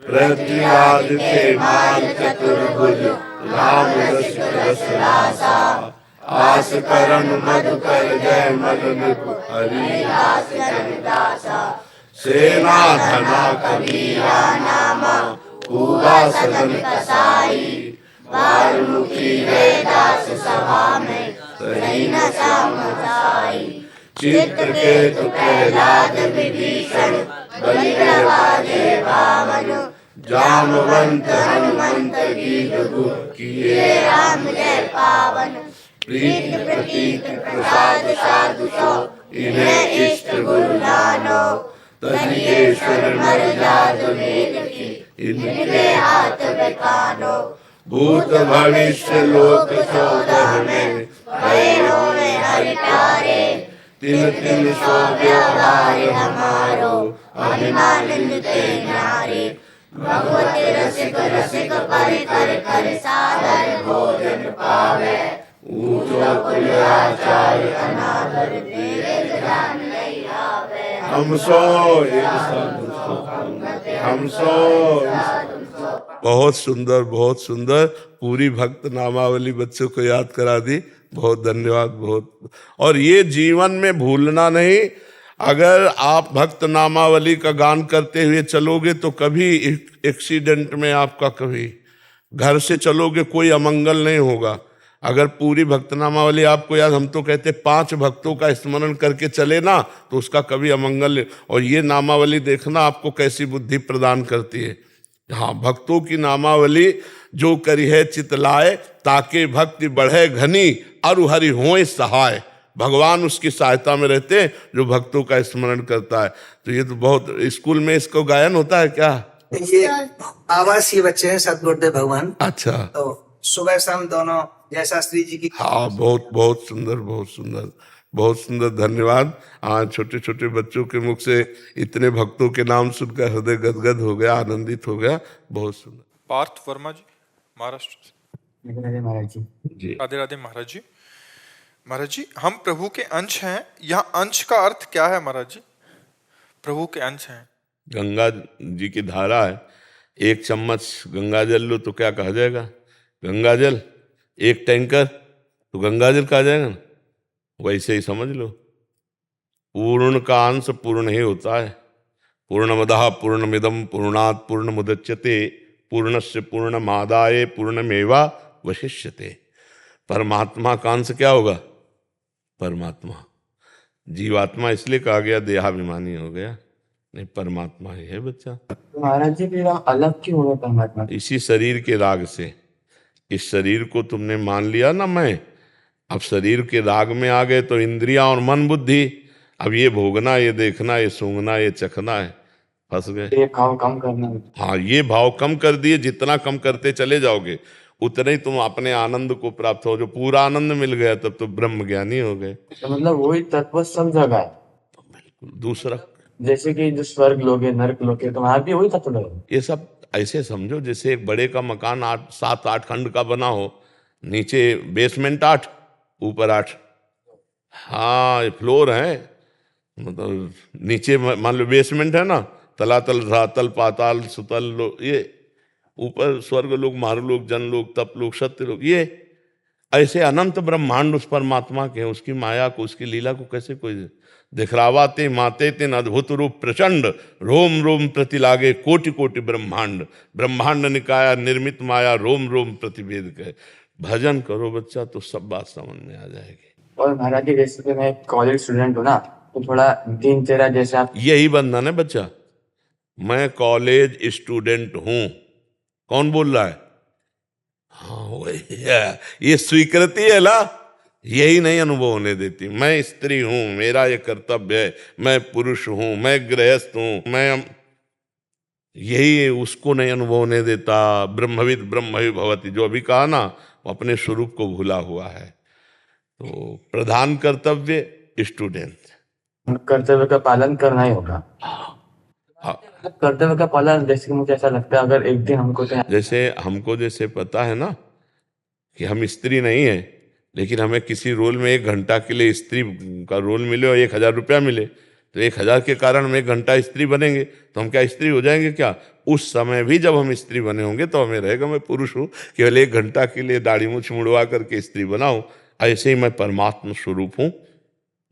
प्रत्याद थे माल चतुर्भुज राम रसिक रस रासा आस करन मधुकर जय मदन हरि दास दासा सेना धना कबीरा नामा पूरा सदन कसाई वाल्मीकि वेदास सभा में सही न समझाई चित्रकेतु प्रहलाद विभीषण बलि प्रभाजे वामन जामवंत हनुमंत गीत किए राम जय पावन प्रीत प्रतीत प्रसाद साधु सो इन्हें इष्ट गुरु नानो तनियेश्वर मर जात वेद की इनके हाथ बेकानो भूत भविष्य लोक 14 में भय होए हरि प्यारे तिन तिन सो व्यवहार हमारो अभिमानंद ते नारे भगवती रसिक रसिक परि कर कर सादर भोजन पावे ऊंचो कुल आचार्य अनादर देव जान नहीं आवे हम सो बहुत सुंदर, बहुत सुंदर। पूरी भक्त नामावली बच्चों को याद करा दी। बहुत धन्यवाद। बहुत। और ये जीवन में भूलना नहीं। अगर आप भक्त नामावली का गान करते हुए चलोगे तो कभी एक्सीडेंट में आपका कभी घर से चलोगे कोई अमंगल नहीं होगा। अगर पूरी भक्त नामावली आपको याद, हम तो कहते 5 भक्तों का स्मरण करके चले ना तो उसका कभी अमंगल नहीं। और ये नामावली देखना आपको कैसी बुद्धि प्रदान करती है। हाँ, भक्तों की नामावली जो करी है चितलाए, ताके भक्ति बढ़े घनी अरु हरि होए सहाय। भगवान उसकी सहायता में रहते हैं जो भक्तों का स्मरण करता है। तो ये तो बहुत, स्कूल में इसको गायन होता है क्या? ये आवासीय बच्चे हैं सदगुरुदेव भगवान। अच्छा। तो सुबह शाम दोनों जय शास्त्री जी की। हाँ, बहुत बहुत सुंदर, बहुत सुंदर, बहुत सुंदर। धन्यवाद। आज छोटे छोटे बच्चों के मुख से इतने भक्तों के नाम सुनकर हृदय गदगद हो गया, आनंदित हो गया। बहुत सुंदर। पार्थ वर्मा जी, महाराष्ट्र से। महाराज जी। राधे राधे महाराज जी। महाराज जी, हम प्रभु के अंश हैं। यहाँ अंश का अर्थ क्या है महाराज जी? प्रभु के अंश हैं। गंगा जी की धारा है, 1 चम्मच गंगा जल लो तो क्या कहा जाएगा? गंगा जल। 1 टैंकर तो गंगा जल कहा जाएगा ना। वैसे ही समझ लो, पूर्ण का अंश पूर्ण ही होता है। पूर्णमदः पूर्णमिदं पूर्णात् पूर्णमुदच्यते पूर्णस्य पूर्णमादाय पूर्णमेवावशिष्यते। परमात्मा का अंश क्या होगा? परमात्मा। जीवात्मा इसलिए कहा गया देहाभिमानी हो गया, नहीं परमात्मा ही है बच्चा। महाराज जी फिर हम अलग क्यों हुए परमात्मा से? इसी शरीर के राग से। इस शरीर को तुमने मान लिया ना मैं, अब शरीर के राग में आ गए तो इंद्रियां और मन बुद्धि, अब ये भोगना, ये देखना, ये सूंघना, ये चखना है, फंस गए। ये भाव कम करना है। हाँ, ये भाव कम कर दिए, जितना कम करते चले जाओगे उतने ही तुम अपने आनंद को प्राप्त हो। जो पूरा आनंद मिल गया तब तो ब्रह्म ज्ञानी हो गए। तो मतलब वही तत्व सब जगह है। दूसरा, जैसे कि जो स्वर्ग लोग है, नरक लोग है, तो वहां भी वही तत्व है। ये सब ऐसे समझो जैसे एक बड़े का मकान 7-8 खंड का बना हो, नीचे बेसमेंट 8, ऊपर 8। हाँ, ये फ्लोर है, मतलब नीचे मान लो बेसमेंट है ना, तलातल धरातल पाताल सुतल लोग, ये ऊपर स्वर्ग लोग, मारुलोक, जनलोक, तपलोक, सत्य लोग, ये ऐसे अनंत ब्रह्मांड उस परमात्मा के हैं। उसकी माया को, उसकी लीला को कैसे कोई दिखरावाते माते तेन अद्भुत रूप प्रचंड, रोम रोम प्रति लागे कोटि कोटि ब्रह्मांड, ब्रह्मांड निकाया निर्मित माया, रोम रोम प्रतिवेद कहे। भजन करो बच्चा तो सब बात समझ में आ जाएगी। और महाराज जी जैसे कि मैं कॉलेज स्टूडेंट हूँ ना, तो थोड़ा दिनचर्या जैसे आप यही बंधन है बच्चा। मैं कॉलेज स्टूडेंट हूं, कौन बोल रहा है? हाँ वही है, ये स्वीकृति है ना, यही नहीं अनुभव होने देती। मैं स्त्री हूं, मेरा ये कर्तव्य है, मैं पुरुष हूं, मैं गृहस्थ हूं, मैं, यही उसको नहीं अनुभव होने देता। ब्रह्मविद ब्रह्मवि भवति, जो अभी कहा ना, वो अपने स्वरूप को भूला हुआ है। तो प्रधान कर्तव्य स्टूडेंट, कर्तव्य का पालन करना ही होगा। हाँ, कर्तव्य का पालन, जैसे कि मुझे ऐसा लगता है अगर एक दिन हमको जैसे हमको जैसे पता है ना कि हम स्त्री नहीं है, लेकिन हमें किसी रोल में 1 घंटा के लिए स्त्री का रोल मिले और 1000 रुपया मिले, तो 1000 के कारण हम 1 घंटा स्त्री बनेंगे, तो हम क्या स्त्री हो जाएंगे क्या? उस समय भी जब हम स्त्री बने होंगे तो हमें रहेगा मैं पुरुष हूँ, केवल 1 घंटा के लिए दाढ़ी मूछ मुड़वा करके स्त्री बनाऊं। ऐसे ही मैं परमात्मा स्वरूप हूँ,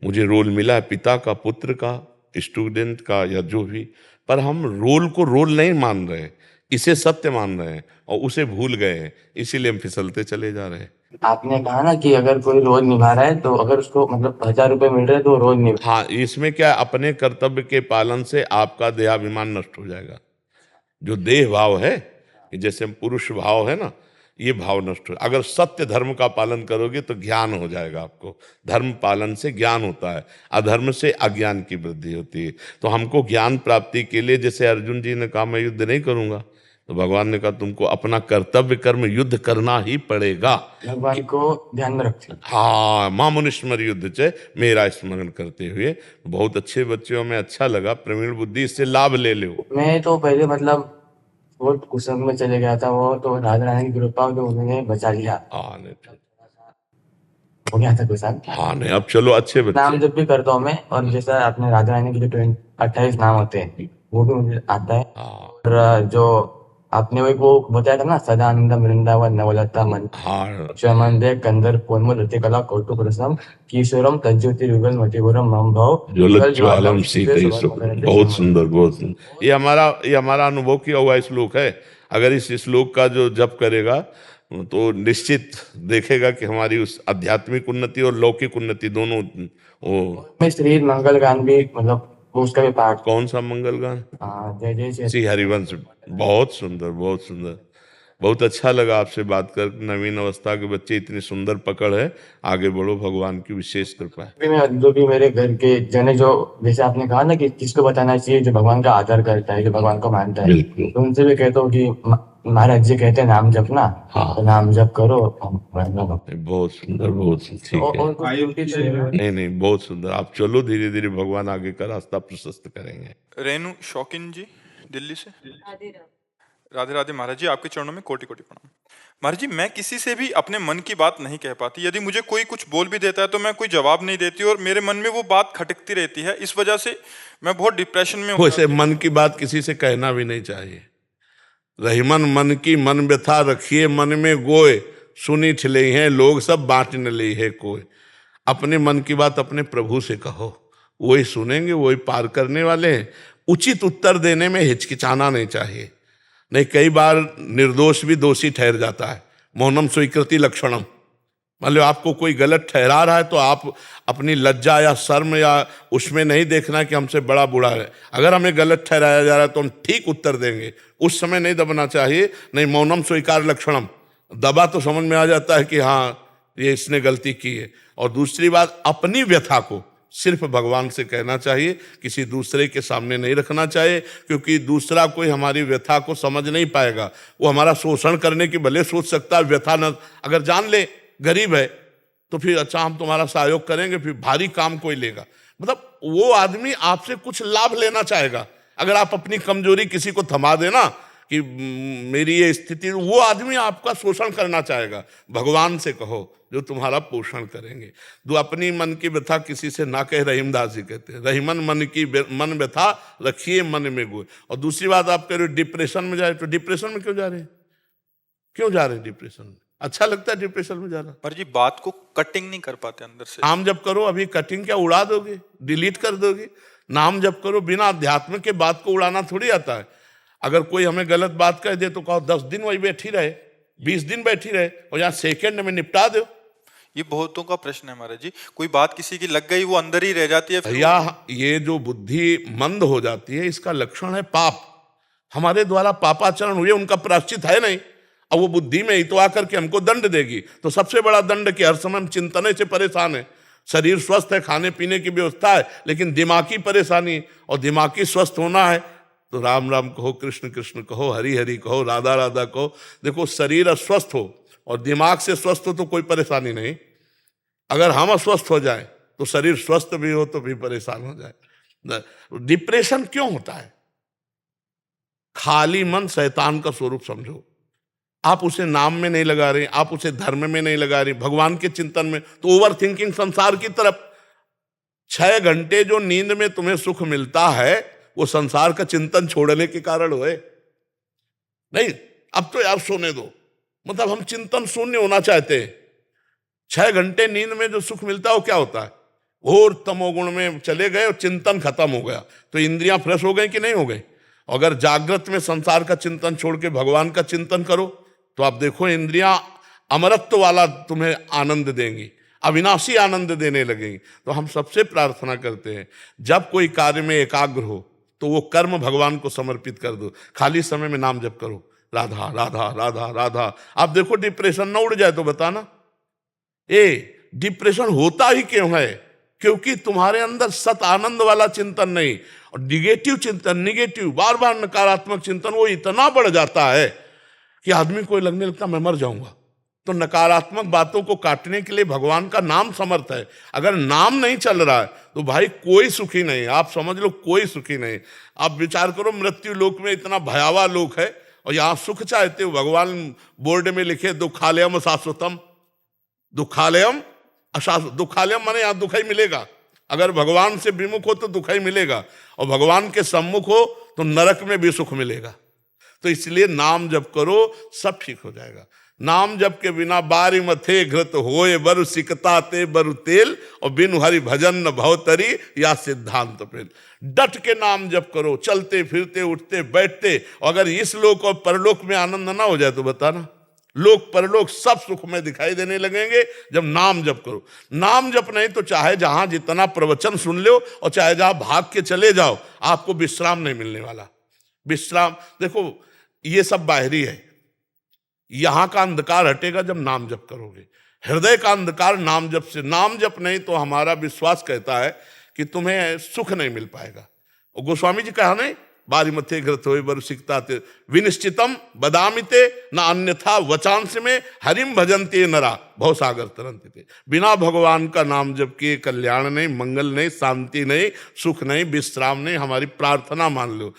मुझे रोल मिला है पिता का, पुत्र का, स्टूडेंट का, या जो भी, पर हम रोल को रोल नहीं मान रहे, इसे सत्य मान रहे हैं और उसे भूल गए हैं, इसीलिए हम फिसलते चले जा रहे हैं। आपने कहा ना कि अगर कोई रोज निभा रहा है तो अगर उसको मतलब 1000 रुपए मिल रहे हैं तो वो रोज निभा। हाँ, इसमें क्या है, अपने कर्तव्य के पालन से आपका देहाभिमान नष्ट हो जाएगा। जो देह भाव है, कि जैसे पुरुष भाव है ना, ये भाव नष्ट हो। अगर सत्य धर्म का पालन करोगे तो ज्ञान हो जाएगा आपको। धर्म पालन से ज्ञान होता है, अधर्म से अज्ञान की वृद्धि होती है। तो हमको ज्ञान प्राप्ति के लिए, जैसे अर्जुन जी ने कहा मैं युद्ध नहीं करूंगा, तो भगवान ने कहा तुमको अपना कर्तव्य कर्म युद्ध करना ही पड़ेगा। भगवान को ध्यान में रखते। हाँ, मामुनिस्मर युद्ध चे, मेरा स्मरण करते हुए। बहुत अच्छे बच्चों में अच्छा लगा, प्रवीण बुद्धि, इससे लाभ ले लो। मैं तो पहले मतलब बहुत कुसंग में चले गया था, वो तो राधा रानी की कृपा तो उन्होंने बचा लिया। हाँ नहीं, हो गया था कुसंग। हाँ नहीं, अब चलो अच्छे नाम बच्चे। जब भी करता हूँ मैं, और जैसा आपने राधा रानी के जो 28 नाम होते हैं वो भी मुझे आता है। हाँ और जो आपने वो बताया था ना, सदानंद वृंदावन नवलता मन हाँ चमंदे कंदर पोन्मल रतिकला कौतुक रसम किशोरम तज्ज्योति युगल मतिपुरम मम भव ज्वलज्वालम शीते सुख। बहुत सुंदर, बहुत सुंदर। ये हमारा अनुभव किया हुआ श्लोक है। अगर इस श्लोक का जो जप करेगा तो निश्चित देखेगा कि हमारी उस आध्यात्मिक उन्नति और लौकिक उन्नति दोनों। वो मैं श्री मंगल गान भी मतलब उसका भी पाठ। कौन सा मंगल गान? जय जय श्री। श्री हरिवंश। बहुत सुंदर, बहुत सुंदर। बहुत अच्छा लगा आपसे बात कर। नवीन अवस्था के बच्चे, इतनी सुंदर पकड़ है, आगे बढ़ो, भगवान की विशेष कृपा है। मैं जो भी मेरे घर के जने, जो जैसे आपने कहा ना कि किसको बताना चाहिए, जो भगवान का आदर करता है, जो भगवान को मानता है, बिल्कुल। तो उनसे भी कहता हूँ कि महाराज जी कहते हैं नाम जपना, हाँ। तो नाम जप करो। बहुत सुंदर, बहुत सुंदर। ठीक है, नहीं नहीं, बहुत सुंदर। आप चलो, धीरे धीरे भगवान आगे का रास्ता प्रशस्त करेंगे। रेनू शौकीन जी दिल्ली से। राधे राधे महाराज जी, आपके चरणों में कोटि कोटि प्रणाम। महाराज जी, मैं किसी से भी अपने मन की बात नहीं कह पाती। यदि मुझे कोई कुछ बोल भी देता है तो मैं कोई जवाब नहीं देती और मेरे मन में वो बात खटकती रहती है। इस वजह से मैं बहुत डिप्रेशन में हूँ। वैसे मन की बात किसी से कहना भी नहीं चाहिए। रहीमन मन की मन व्यथा रखिए मन में गोए, सुनी छिले हैं लोग सब बांट न ले है कोई। अपने मन की बात अपने प्रभु से कहो, वही सुनेंगे, वही पार करने वाले हैं। उचित उत्तर देने में हिचकिचाना नहीं चाहिए। नहीं, कई बार निर्दोष भी दोषी ठहर जाता है। मौनम स्वीकृति लक्षणम, मान लो आपको कोई गलत ठहरा रहा है तो आप अपनी लज्जा या शर्म या उसमें नहीं देखना कि हमसे बड़ा बूढ़ा है। अगर हमें गलत ठहराया जा रहा है तो हम ठीक उत्तर देंगे, उस समय नहीं दबना चाहिए। नहीं, मौनम स्वीकार लक्षणम, दबा तो समझ में आ जाता है कि हाँ ये इसने गलती की है। और दूसरी बात, अपनी व्यथा को सिर्फ भगवान से कहना चाहिए, किसी दूसरे के सामने नहीं रखना चाहिए, क्योंकि दूसरा कोई हमारी व्यथा को समझ नहीं पाएगा। वो हमारा शोषण करने की भले सोच सकता है, व्यथा न अगर जान ले गरीब है तो फिर अच्छा हम तुम्हारा सहयोग करेंगे, फिर भारी काम कोई लेगा। मतलब वो आदमी आपसे कुछ लाभ लेना चाहेगा। अगर आप अपनी कमजोरी किसी को थमा देना कि मेरी ये स्थिति, वो आदमी आपका शोषण करना चाहेगा। भगवान से कहो जो तुम्हारा पोषण करेंगे। दो, अपनी मन की व्यथा किसी से ना कहे, रहीमदास जी कहते हैं, रहीमन मन व्यथा रखिए मन में गोए। और दूसरी बात, आप कह रहे हो डिप्रेशन में जाए, तो डिप्रेशन में क्यों जा रहे हैं? क्यों जा रहे हैं डिप्रेशन में? अच्छा लगता है डिप्रेशन में जाना? पर जी बात को कटिंग नहीं कर पाते अंदर से। नाम जप करो, अभी कटिंग क्या उड़ा दोगे, डिलीट कर दोगे? नाम जप करो, बिना अध्यात्म के बात को उड़ाना थोड़ी आता है। अगर कोई हमें गलत बात कह दे तो कहो 10 दिन वही बैठी रहे, 20 दिन बैठी रहे, और यहाँ सेकंड में निपटा दो। ये बहुतों का प्रश्न है महाराज जी, कोई बात किसी की लग गई वो अंदर ही रह जाती है। भैया, ये जो बुद्धि मंद हो जाती है इसका लक्षण है पाप। हमारे द्वारा पापाचरण हुए, उनका प्रायश्चित है नहीं, अब वो बुद्धि में ही तो आकर के हमको दंड देगी। तो सबसे बड़ा दंड कि हर समय हम चिंतने से परेशान है। शरीर स्वस्थ है, खाने पीने की व्यवस्था है, लेकिन दिमागी परेशानी, और दिमागी स्वस्थ होना है तो राम राम कहो, कृष्ण कृष्ण कहो, हरि हरि कहो, राधा राधा कहो। देखो, शरीर अस्वस्थ हो और दिमाग से स्वस्थ हो तो कोई परेशानी नहीं। अगर हम अस्वस्थ हो जाए तो शरीर स्वस्थ भी हो तो भी परेशान हो जाए। डिप्रेशन क्यों होता है? खाली मन शैतान का स्वरूप समझो। आप उसे नाम में नहीं लगा रहे, आप उसे धर्म में नहीं लगा रहे, भगवान के चिंतन में, तो ओवर थिंकिंग संसार की तरफ। 6 घंटे जो नींद में तुम्हें सुख मिलता है वो संसार का चिंतन छोड़ने के कारण हुए। नहीं, अब तो यार सोने दो, मतलब हम चिंतन शून्य होना चाहते हैं। 6 घंटे नींद में जो सुख मिलता है वो क्या होता है? घोर तमोगुण में चले गए और चिंतन खत्म हो गया, तो इंद्रियां फ्रेश हो गई कि नहीं हो गई? अगर जागृत में संसार का चिंतन छोड़ के भगवान का चिंतन करो तो आप देखो इंद्रियां अमरत्व वाला तुम्हें आनंद देंगी, अविनाशी आनंद देने लगेंगी। तो हम सबसे प्रार्थना करते हैं, जब कोई कार्य में एकाग्र हो तो वो कर्म भगवान को समर्पित कर दो। खाली समय में नाम जप करो, राधा राधा राधा राधा। आप देखो डिप्रेशन ना उड़ जाए तो बताना। डिप्रेशन होता ही क्यों है? क्योंकि तुम्हारे अंदर सत आनंद वाला चिंतन नहीं, और निगेटिव चिंतन, निगेटिव बार बार नकारात्मक चिंतन, वो इतना बढ़ जाता है कि आदमी को लगने लगता मैं मर जाऊंगा। तो नकारात्मक बातों को काटने के लिए भगवान का नाम समर्थ है। अगर नाम नहीं चल रहा है तो भाई कोई सुखी नहीं, आप समझ लो कोई सुखी नहीं। आप विचार करो, मृत्यु लोक में इतना भयावह लोक है और यहाँ सुख चाहते हो। भगवान बोर्ड में लिखे दुखालयम शाश्वतम, दुखालयम अशाश्वत। दुखालयम माने यहाँ दुख ही मिलेगा। अगर भगवान से विमुख हो तो दुख ही मिलेगा, और भगवान के सम्मुख हो तो नरक में भी सुख मिलेगा। तो इसलिए नाम जप करो, सब ठीक हो जाएगा। नाम जप के बिना बारी मथे घृत होए बरु सिकता ते बरु तेल, और बिनु हरि भजन न भवतरी या सिद्धांत पेल। डट के नाम जप करो, चलते फिरते उठते बैठते। अगर इस लोक और परलोक में आनंद ना हो जाए तो बताना, लोक परलोक सब सुख में दिखाई देने लगेंगे जब नाम जप करो। नाम जप नहीं तो चाहे जहां जितना प्रवचन सुन लो और चाहे जहां भाग के चले जाओ, आपको विश्राम नहीं मिलने वाला। विश्राम देखो, ये सब बाहरी है। यहां का अंधकार हटेगा जब नाम जप करोगे। हृदय का अंधकार नाम जप से। नाम जप नहीं तो हमारा विश्वास कहता है कि तुम्हें सुख नहीं मिल पाएगा। और गोस्वामी जी कहा नहीं, बारी मथे घृत होए बरु सिकता ते विनिश्चितम बदामिते न अन्यथा वचांस में हरिम भजन्ते नरा भव सागर तरंते। बिना भगवान का नाम जप किए कल्याण नहीं, मंगल नहीं, शांति नहीं, सुख नहीं, विश्राम नहीं। हमारी प्रार्थना मान लो,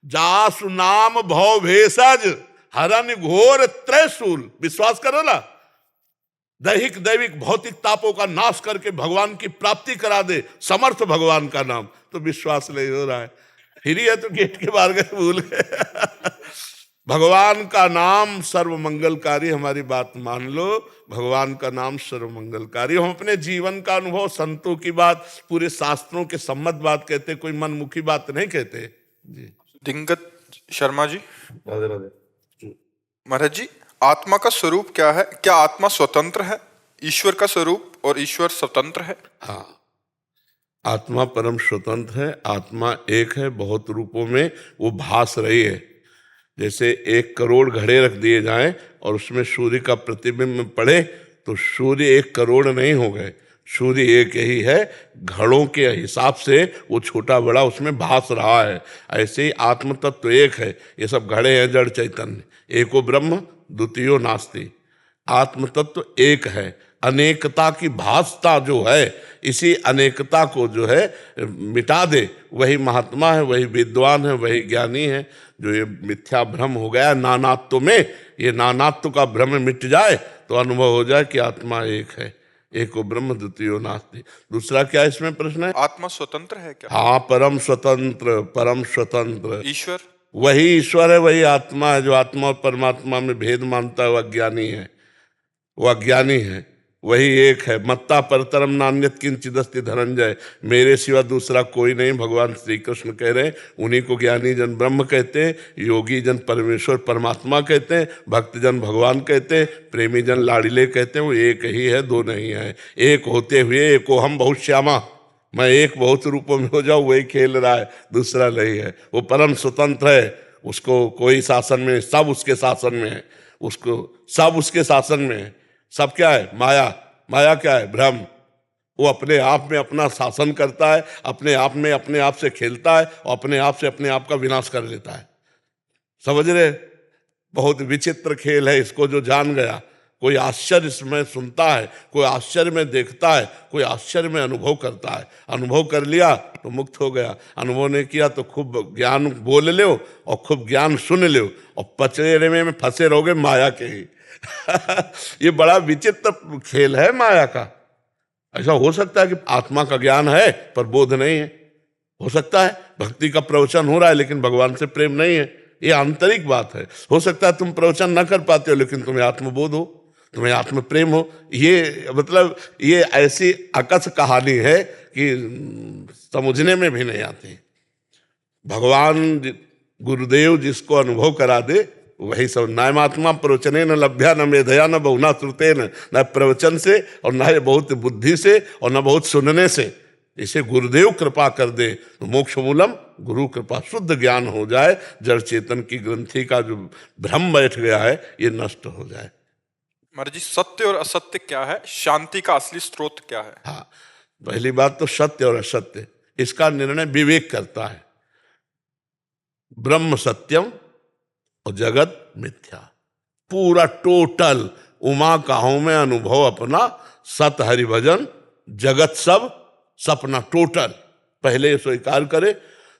जासु नाम भव भेषज हरन घोर त्रैशूल। विश्वास करो ना, दैहिक दैविक भौतिक तापों का नाश करके भगवान की प्राप्ति करा दे समर्थ भगवान का नाम। तो विश्वास नहीं हो रहा है, फिर है तो गेट के बाहर गए, भूल गए। भगवान का नाम सर्व मंगलकारी। हमारी बात मान लो, भगवान का नाम सर्व मंगलकारी। हम अपने जीवन का अनुभव, संतों की बात, पूरे शास्त्रों के सम्मत बात कहते, कोई मनमुखी बात नहीं कहते जी। दिंगत शर्मा जी, महाराज जी, आत्मा का स्वरूप क्या है? क्या आत्मा स्वतंत्र है ईश्वर का स्वरूप और ईश्वर स्वतंत्र है। हाँ, आत्मा परम स्वतंत्र है, आत्मा एक है, बहुत रूपों में वो भास रही है। जैसे 1 करोड़ घड़े रख दिए जाएं और उसमें सूर्य का प्रतिबिंब पड़े तो सूर्य 1 करोड़ नहीं हो गए, सूर्य एक ही है, घड़ों के हिसाब से वो छोटा बड़ा उसमें भास रहा है। ऐसे ही आत्म तत्व एक है, ये सब घड़े हैं जड़ चैतन्य। एको ब्रह्म द्वितीयो नास्ति, आत्म तत्व एक है। अनेकता की भासता जो है, इसी अनेकता को जो है मिटा दे, वही महात्मा है, वही विद्वान है, वही ज्ञानी है। जो ये मिथ्या भ्रम हो गया नानात्व में, ये नानात्व का भ्रम मिट जाए तो अनुभव हो जाए कि आत्मा एक है। एको ब्रह्म द्वितीयो नास्ति। दूसरा क्या इसमें प्रश्न है? आत्मा स्वतंत्र है क्या? हाँ, परम स्वतंत्र, परम स्वतंत्र। ईश्वर? वही ईश्वर है, वही आत्मा है। जो आत्मा और परमात्मा में भेद मानता है वह अज्ञानी है, वह अज्ञानी है। वही एक है। मत्ता परतरम नान्यत किंचिदस्ति धनंजय, मेरे सिवा दूसरा कोई नहीं, भगवान श्री कृष्ण कह रहे हैं। उन्हीं को ज्ञानी जन ब्रह्म कहते हैं, योगी जन परमेश्वर परमात्मा कहते हैं, भक्त जन भगवान कहते हैं, प्रेमी जन लाडिले कहते हैं। वो एक ही है, दो नहीं है। एक होते हुए एको हम बहुत श्यामा, मैं एक बहुत रूपों में हो जाऊँ, वही खेल रहा है, दूसरा नहीं है। वो परम स्वतंत्र है, उसको कोई शासन में, सब उसके शासन में है, उसको सब उसके शासन में है। सब क्या है? माया। माया क्या है? भ्रम। वो अपने आप में अपना शासन करता है, अपने आप में अपने आप से खेलता है और अपने आप से अपने आप का विनाश कर लेता है। समझ रहे? बहुत विचित्र खेल है। इसको जो जान गया, कोई आश्चर्य इसमें सुनता है, कोई आश्चर्य में देखता है, कोई आश्चर्य में अनुभव करता है। अनुभव कर लिया तो मुक्त हो गया, अनुभव नहीं किया तो खूब ज्ञान बोल लो और खूब ज्ञान सुन लो और पचड़े में फंसे रहोगे माया के ही। ये बड़ा विचित्र खेल है माया का। ऐसा हो सकता है कि आत्मा का ज्ञान है पर बोध नहीं है, हो सकता है भक्ति का प्रवचन हो रहा है लेकिन भगवान से प्रेम नहीं है, ये आंतरिक बात है। हो सकता है तुम प्रवचन न कर पाते हो लेकिन तुम्हें आत्मबोध हो, तुम्हें आत्म प्रेम हो। ये मतलब ये ऐसी अकस कहानी है कि समझने में भी नहीं आती। भगवान गुरुदेव जिसको अनुभव करा दे वही सब। नायमात्मा प्रवचने न लभ्या न मेधया न बहुना श्रुते न प्रवचन से और न बहुत बुद्धि से और न बहुत सुनने से। इसे गुरुदेव कृपा कर दे तो मोक्ष मूलम, गुरु कृपा, शुद्ध ज्ञान हो जाए, जड़ चेतन की ग्रंथि का जो भ्रम बैठ गया है ये नष्ट हो जाए। महाराज जी, सत्य और असत्य क्या है? शांति का असली स्रोत क्या है? हाँ, पहली बात तो सत्य और असत्य, इसका निर्णय विवेक करता है। ब्रह्म सत्यम और जगत मिथ्या, पूरा टोटल उमा काहों में अनुभव अपना, सत हरि भजन, जगत सब सपना, टोटल पहले ये स्वीकार करे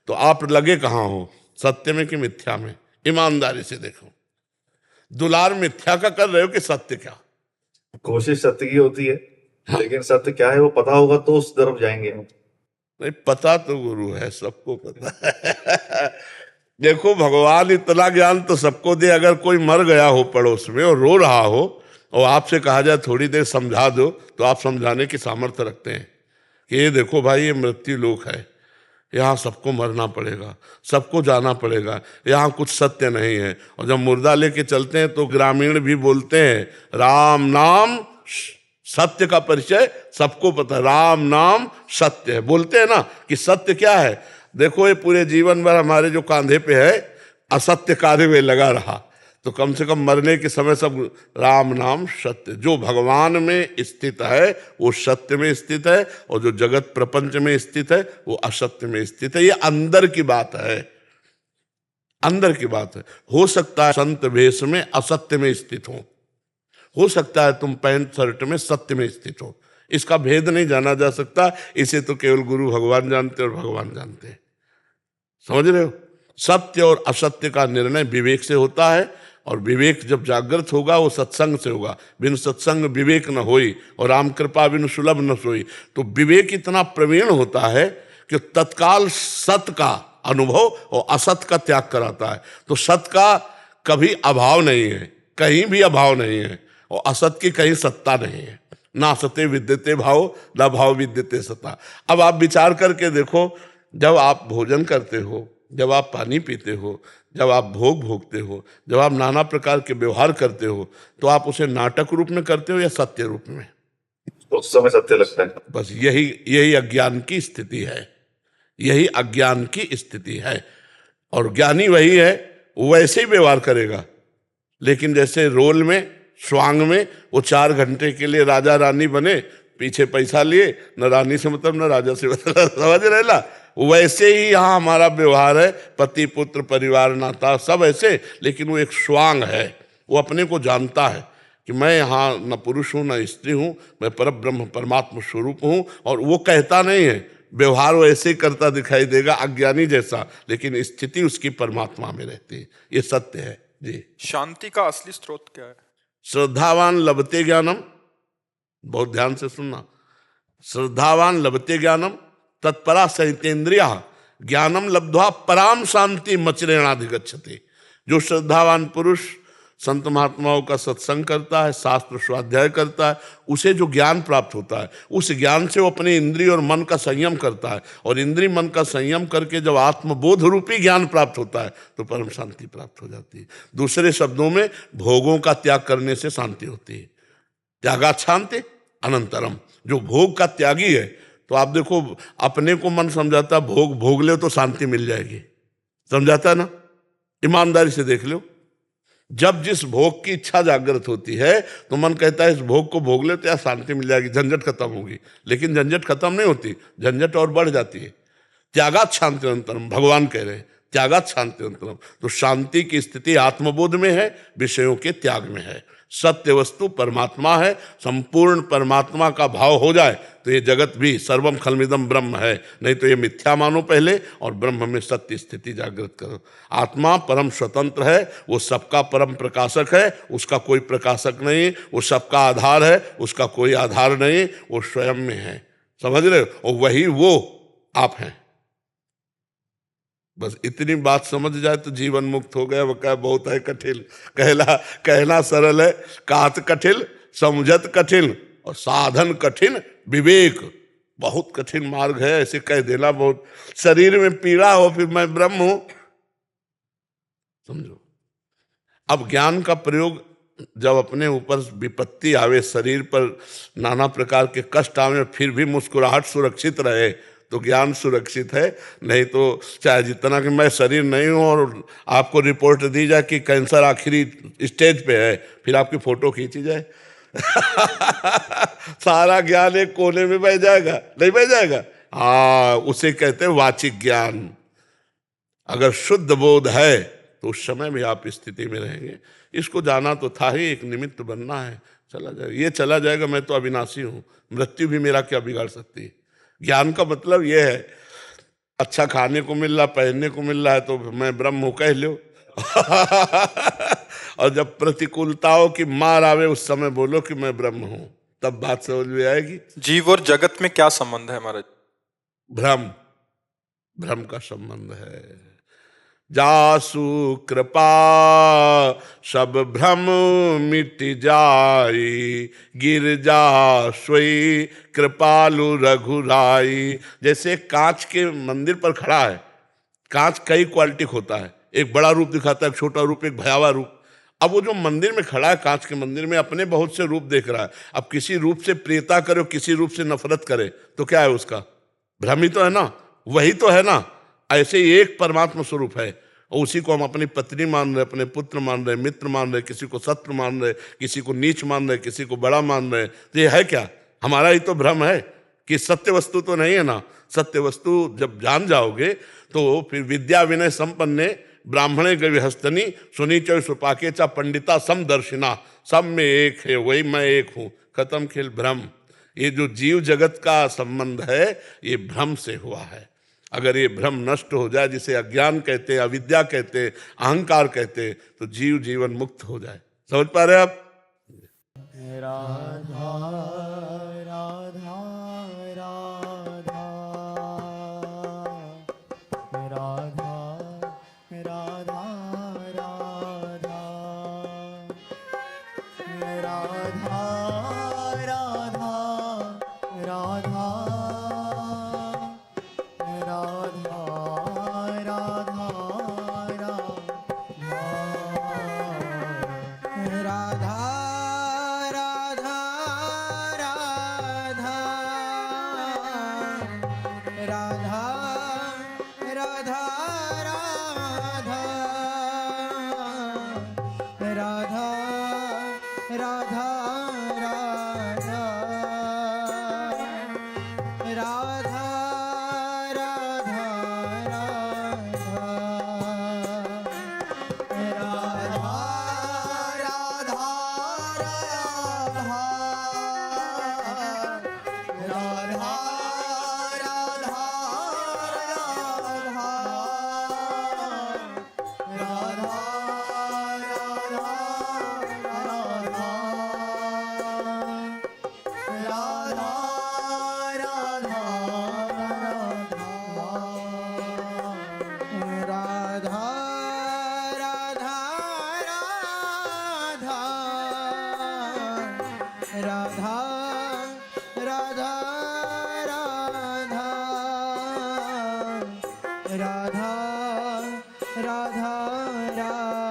तो आप लगे कहाँ हो, सत्य में कि मिथ्या में? ईमानदारी से देखो। दुलार मिथ्या का कर रहे हो कि सत्य क्या? कोशिश सत्य की होती है, लेकिन सत्य क्या है वो पता होगा तो उस तरफ जाएंगे। नहीं पता तो गुरु है, सबको पता है। देखो भगवान इतना ज्ञान तो सबको दे। अगर कोई मर गया हो पड़ोस में और रो रहा हो और आपसे कहा जाए थोड़ी देर समझा दो, तो आप समझाने की सामर्थ्य रखते हैं कि ये देखो भाई ये मृत्यु लोक है, यहाँ सबको मरना पड़ेगा, सबको जाना पड़ेगा, यहाँ कुछ सत्य नहीं है। और जब मुर्दा लेके चलते हैं तो ग्रामीण भी बोलते हैं राम नाम सत्य का परिचय सबको पता है, राम नाम सत्य है। बोलते हैं ना कि सत्य क्या है। देखो ये पूरे जीवन भर हमारे जो कांधे पे है असत्य कार्य में लगा रहा, तो कम से कम मरने के समय सब राम नाम सत्य। जो भगवान में स्थित है वो सत्य में स्थित है, और जो जगत प्रपंच में स्थित है वो असत्य में स्थित है। ये अंदर की बात है, अंदर की बात है। हो सकता है संत वेश में असत्य में स्थित हो सकता है तुम पैंट शर्ट में सत्य में स्थित हो। इसका भेद नहीं जाना जा सकता, इसे तो केवल गुरु भगवान जानते और भगवान जानते हैं। समझ रहे हो? सत्य और असत्य का निर्णय विवेक से होता है, और विवेक जब जागृत होगा वो सत्संग से होगा। बिन सत्संग विवेक न होई और राम कृपा बिन सुलभ न सोई। तो विवेक इतना प्रवीण होता है कि तत्काल सत्य का अनुभव और असत का त्याग कराता है। तो सत्य का कभी अभाव नहीं है, कहीं भी अभाव नहीं है, और असत की कहीं सत्ता नहीं है। ना सत्य विद्यते भाव, ना भाव विद्यते सत्ता। अब आप विचार करके देखो, जब आप भोजन करते हो, जब आप पानी पीते हो, जब आप भोग भोगते हो, जब आप नाना प्रकार के व्यवहार करते हो, तो आप उसे नाटक रूप में करते हो या सत्य रूप में? तो उस समय सत्य लगता है। बस यही यही अज्ञान की स्थिति है, यही अज्ञान की स्थिति है। और ज्ञानी वही है, वो वैसे ही व्यवहार करेगा। लेकिन जैसे रोल में, स्वांग में वो 4 घंटे के लिए राजा रानी बने, पीछे पैसा लिए, न रानी से मतलब न राजा से मतलब, समझ रहे ना। वैसे ही यहाँ हमारा व्यवहार है, पति पुत्र परिवार नाता सब ऐसे। लेकिन वो एक स्वांग है, वो अपने को जानता है कि मैं यहाँ न पुरुष हूँ न स्त्री हूँ, मैं परब्रह्म परमात्मा स्वरूप हूँ। और वो कहता नहीं है, व्यवहार वो ऐसे ही करता दिखाई देगा अज्ञानी जैसा, लेकिन स्थिति उसकी परमात्मा में रहती है। ये सत्य है जी। शांति का असली स्रोत क्या है? श्रद्धावान लभते ज्ञानम, बहुत ध्यान से सुनना। श्रद्धावान लभते ज्ञानम तत्परा सहितेन्द्रिया ज्ञानम लब्ध्वा पराम शांति मचरेणाधिगच्छति। जो श्रद्धावान पुरुष संत महात्माओं का सत्संग करता है, शास्त्र स्वाध्याय करता है, उसे जो ज्ञान प्राप्त होता है, उस ज्ञान से वो अपने इंद्रिय और मन का संयम करता है। और इंद्रिय मन का संयम करके जब आत्मबोध रूपी ज्ञान प्राप्त होता है तो परम शांति प्राप्त हो जाती है। दूसरे शब्दों में, भोगों का त्याग करने से शांति होती है। त्यागात् शांति अनंतरम। जो भोग का त्यागी है, तो आप देखो, अपने को मन समझाता भोग भोग ले तो शांति मिल जाएगी, समझाता है ना। ईमानदारी से देख लो, जब जिस भोग की इच्छा जागृत होती है तो मन कहता है इस भोग को भोग ले तो यार शांति मिल जाएगी, झंझट खत्म होगी। लेकिन झंझट खत्म नहीं होती, झंझट और बढ़ जाती है। त्यागात् शांति अनंतरम, भगवान कह रहे हैं त्यागात् शांति अनंतरम। तो शांति की स्थिति आत्मबोध में है, विषयों के त्याग में है। सत्य वस्तु परमात्मा है, संपूर्ण परमात्मा का भाव हो जाए तो ये जगत भी सर्वम खलमिदम ब्रह्म है, नहीं तो ये मिथ्या मानो पहले और ब्रह्म में सत्य स्थिति जागृत करो। आत्मा परम स्वतंत्र है, वो सबका परम प्रकाशक है, उसका कोई प्रकाशक नहीं। वो सबका आधार है, उसका कोई आधार नहीं, वो स्वयं में है, समझ रहे हो। और वही वो आप हैं। बस इतनी बात समझ जाए तो जीवन मुक्त हो गया। वो कह बहुत है कठिन, कहना सरल है, कात कठिन समझत कठिन और साधन कठिन विवेक। बहुत कठिन मार्ग है, ऐसे कह देना बहुत। शरीर में पीड़ा हो फिर मैं ब्रह्म हूं, समझो। अब ज्ञान का प्रयोग जब अपने ऊपर विपत्ति आवे, शरीर पर नाना प्रकार के कष्ट आवे, फिर भी मुस्कुराहट सुरक्षित रहे तो ज्ञान सुरक्षित है। नहीं तो चाहे जितना कि मैं शरीर नहीं हूं और आपको रिपोर्ट दी जाए कि कैंसर आखिरी स्टेज पे है, फिर आपकी फोटो खींची जाए सारा ज्ञान एक कोने में बह जाएगा, नहीं बह जाएगा। हाँ, उसे कहते हैं वाचिक ज्ञान। अगर शुद्ध बोध है तो उस समय भी आप स्थिति में रहेंगे। इसको जाना तो था ही, एक निमित्त बनना है, चला जाएगा। ये चला जाएगा, मैं तो अविनाशी हूं, मृत्यु भी मेरा क्या बिगाड़ सकती है। ज्ञान का मतलब ये है, अच्छा खाने को मिल रहा, पहनने को मिल रहा है तो मैं ब्रह्म हूं कह लो और जब प्रतिकूलताओं की मार आवे उस समय बोलो कि मैं ब्रह्म हूं, तब बात समझ में आएगी। जीव और जगत में क्या संबंध है महाराज? भ्रम का संबंध है। जासु कृपा सब भ्रम मिट जाई, गिरजा सोई कृपालु रघुराई। जैसे कांच के मंदिर पर खड़ा है, कांच कई क्वालिटी होता है, एक बड़ा रूप दिखाता है, एक छोटा रूप, एक भयावह रूप। अब वो जो मंदिर में खड़ा है, कांच के मंदिर में, अपने बहुत से रूप देख रहा है। अब किसी रूप से प्रियता करे, किसी रूप से नफरत करे तो क्या है उसका? भ्रम ही तो है ना, वही तो है ना। ऐसे ही एक परमात्मा स्वरूप है और उसी को हम अपनी पत्नी मान रहे, अपने पुत्र मान रहे, मित्र मान रहे, किसी को शत्रु मान रहे, किसी को नीच मान रहे, किसी को बड़ा मान रहे। तो ये है क्या? हमारा ही तो भ्रम है कि सत्य वस्तु तो नहीं है ना। सत्य वस्तु जब जान जाओगे तो फिर विद्या विनय संपन्ने ब्राह्मणे गविहस्तनी सुनीचय सुपाके चा पंडिता समदर्शिना, सब में एक है, वही मैं एक हूँ, खत्म खेल भ्रम। ये जो जीव जगत का संबंध है ये भ्रम से हुआ है। अगर ये भ्रम नष्ट हो जाए, जिसे अज्ञान कहते हैं, अविद्या कहते हैं, अहंकार कहते हैं, तो जीव जीवन मुक्त हो जाए। समझ पा रहे आप? राधा राधा राधा राधा राधा राधा राधा राधा राधा राधा राधा राधा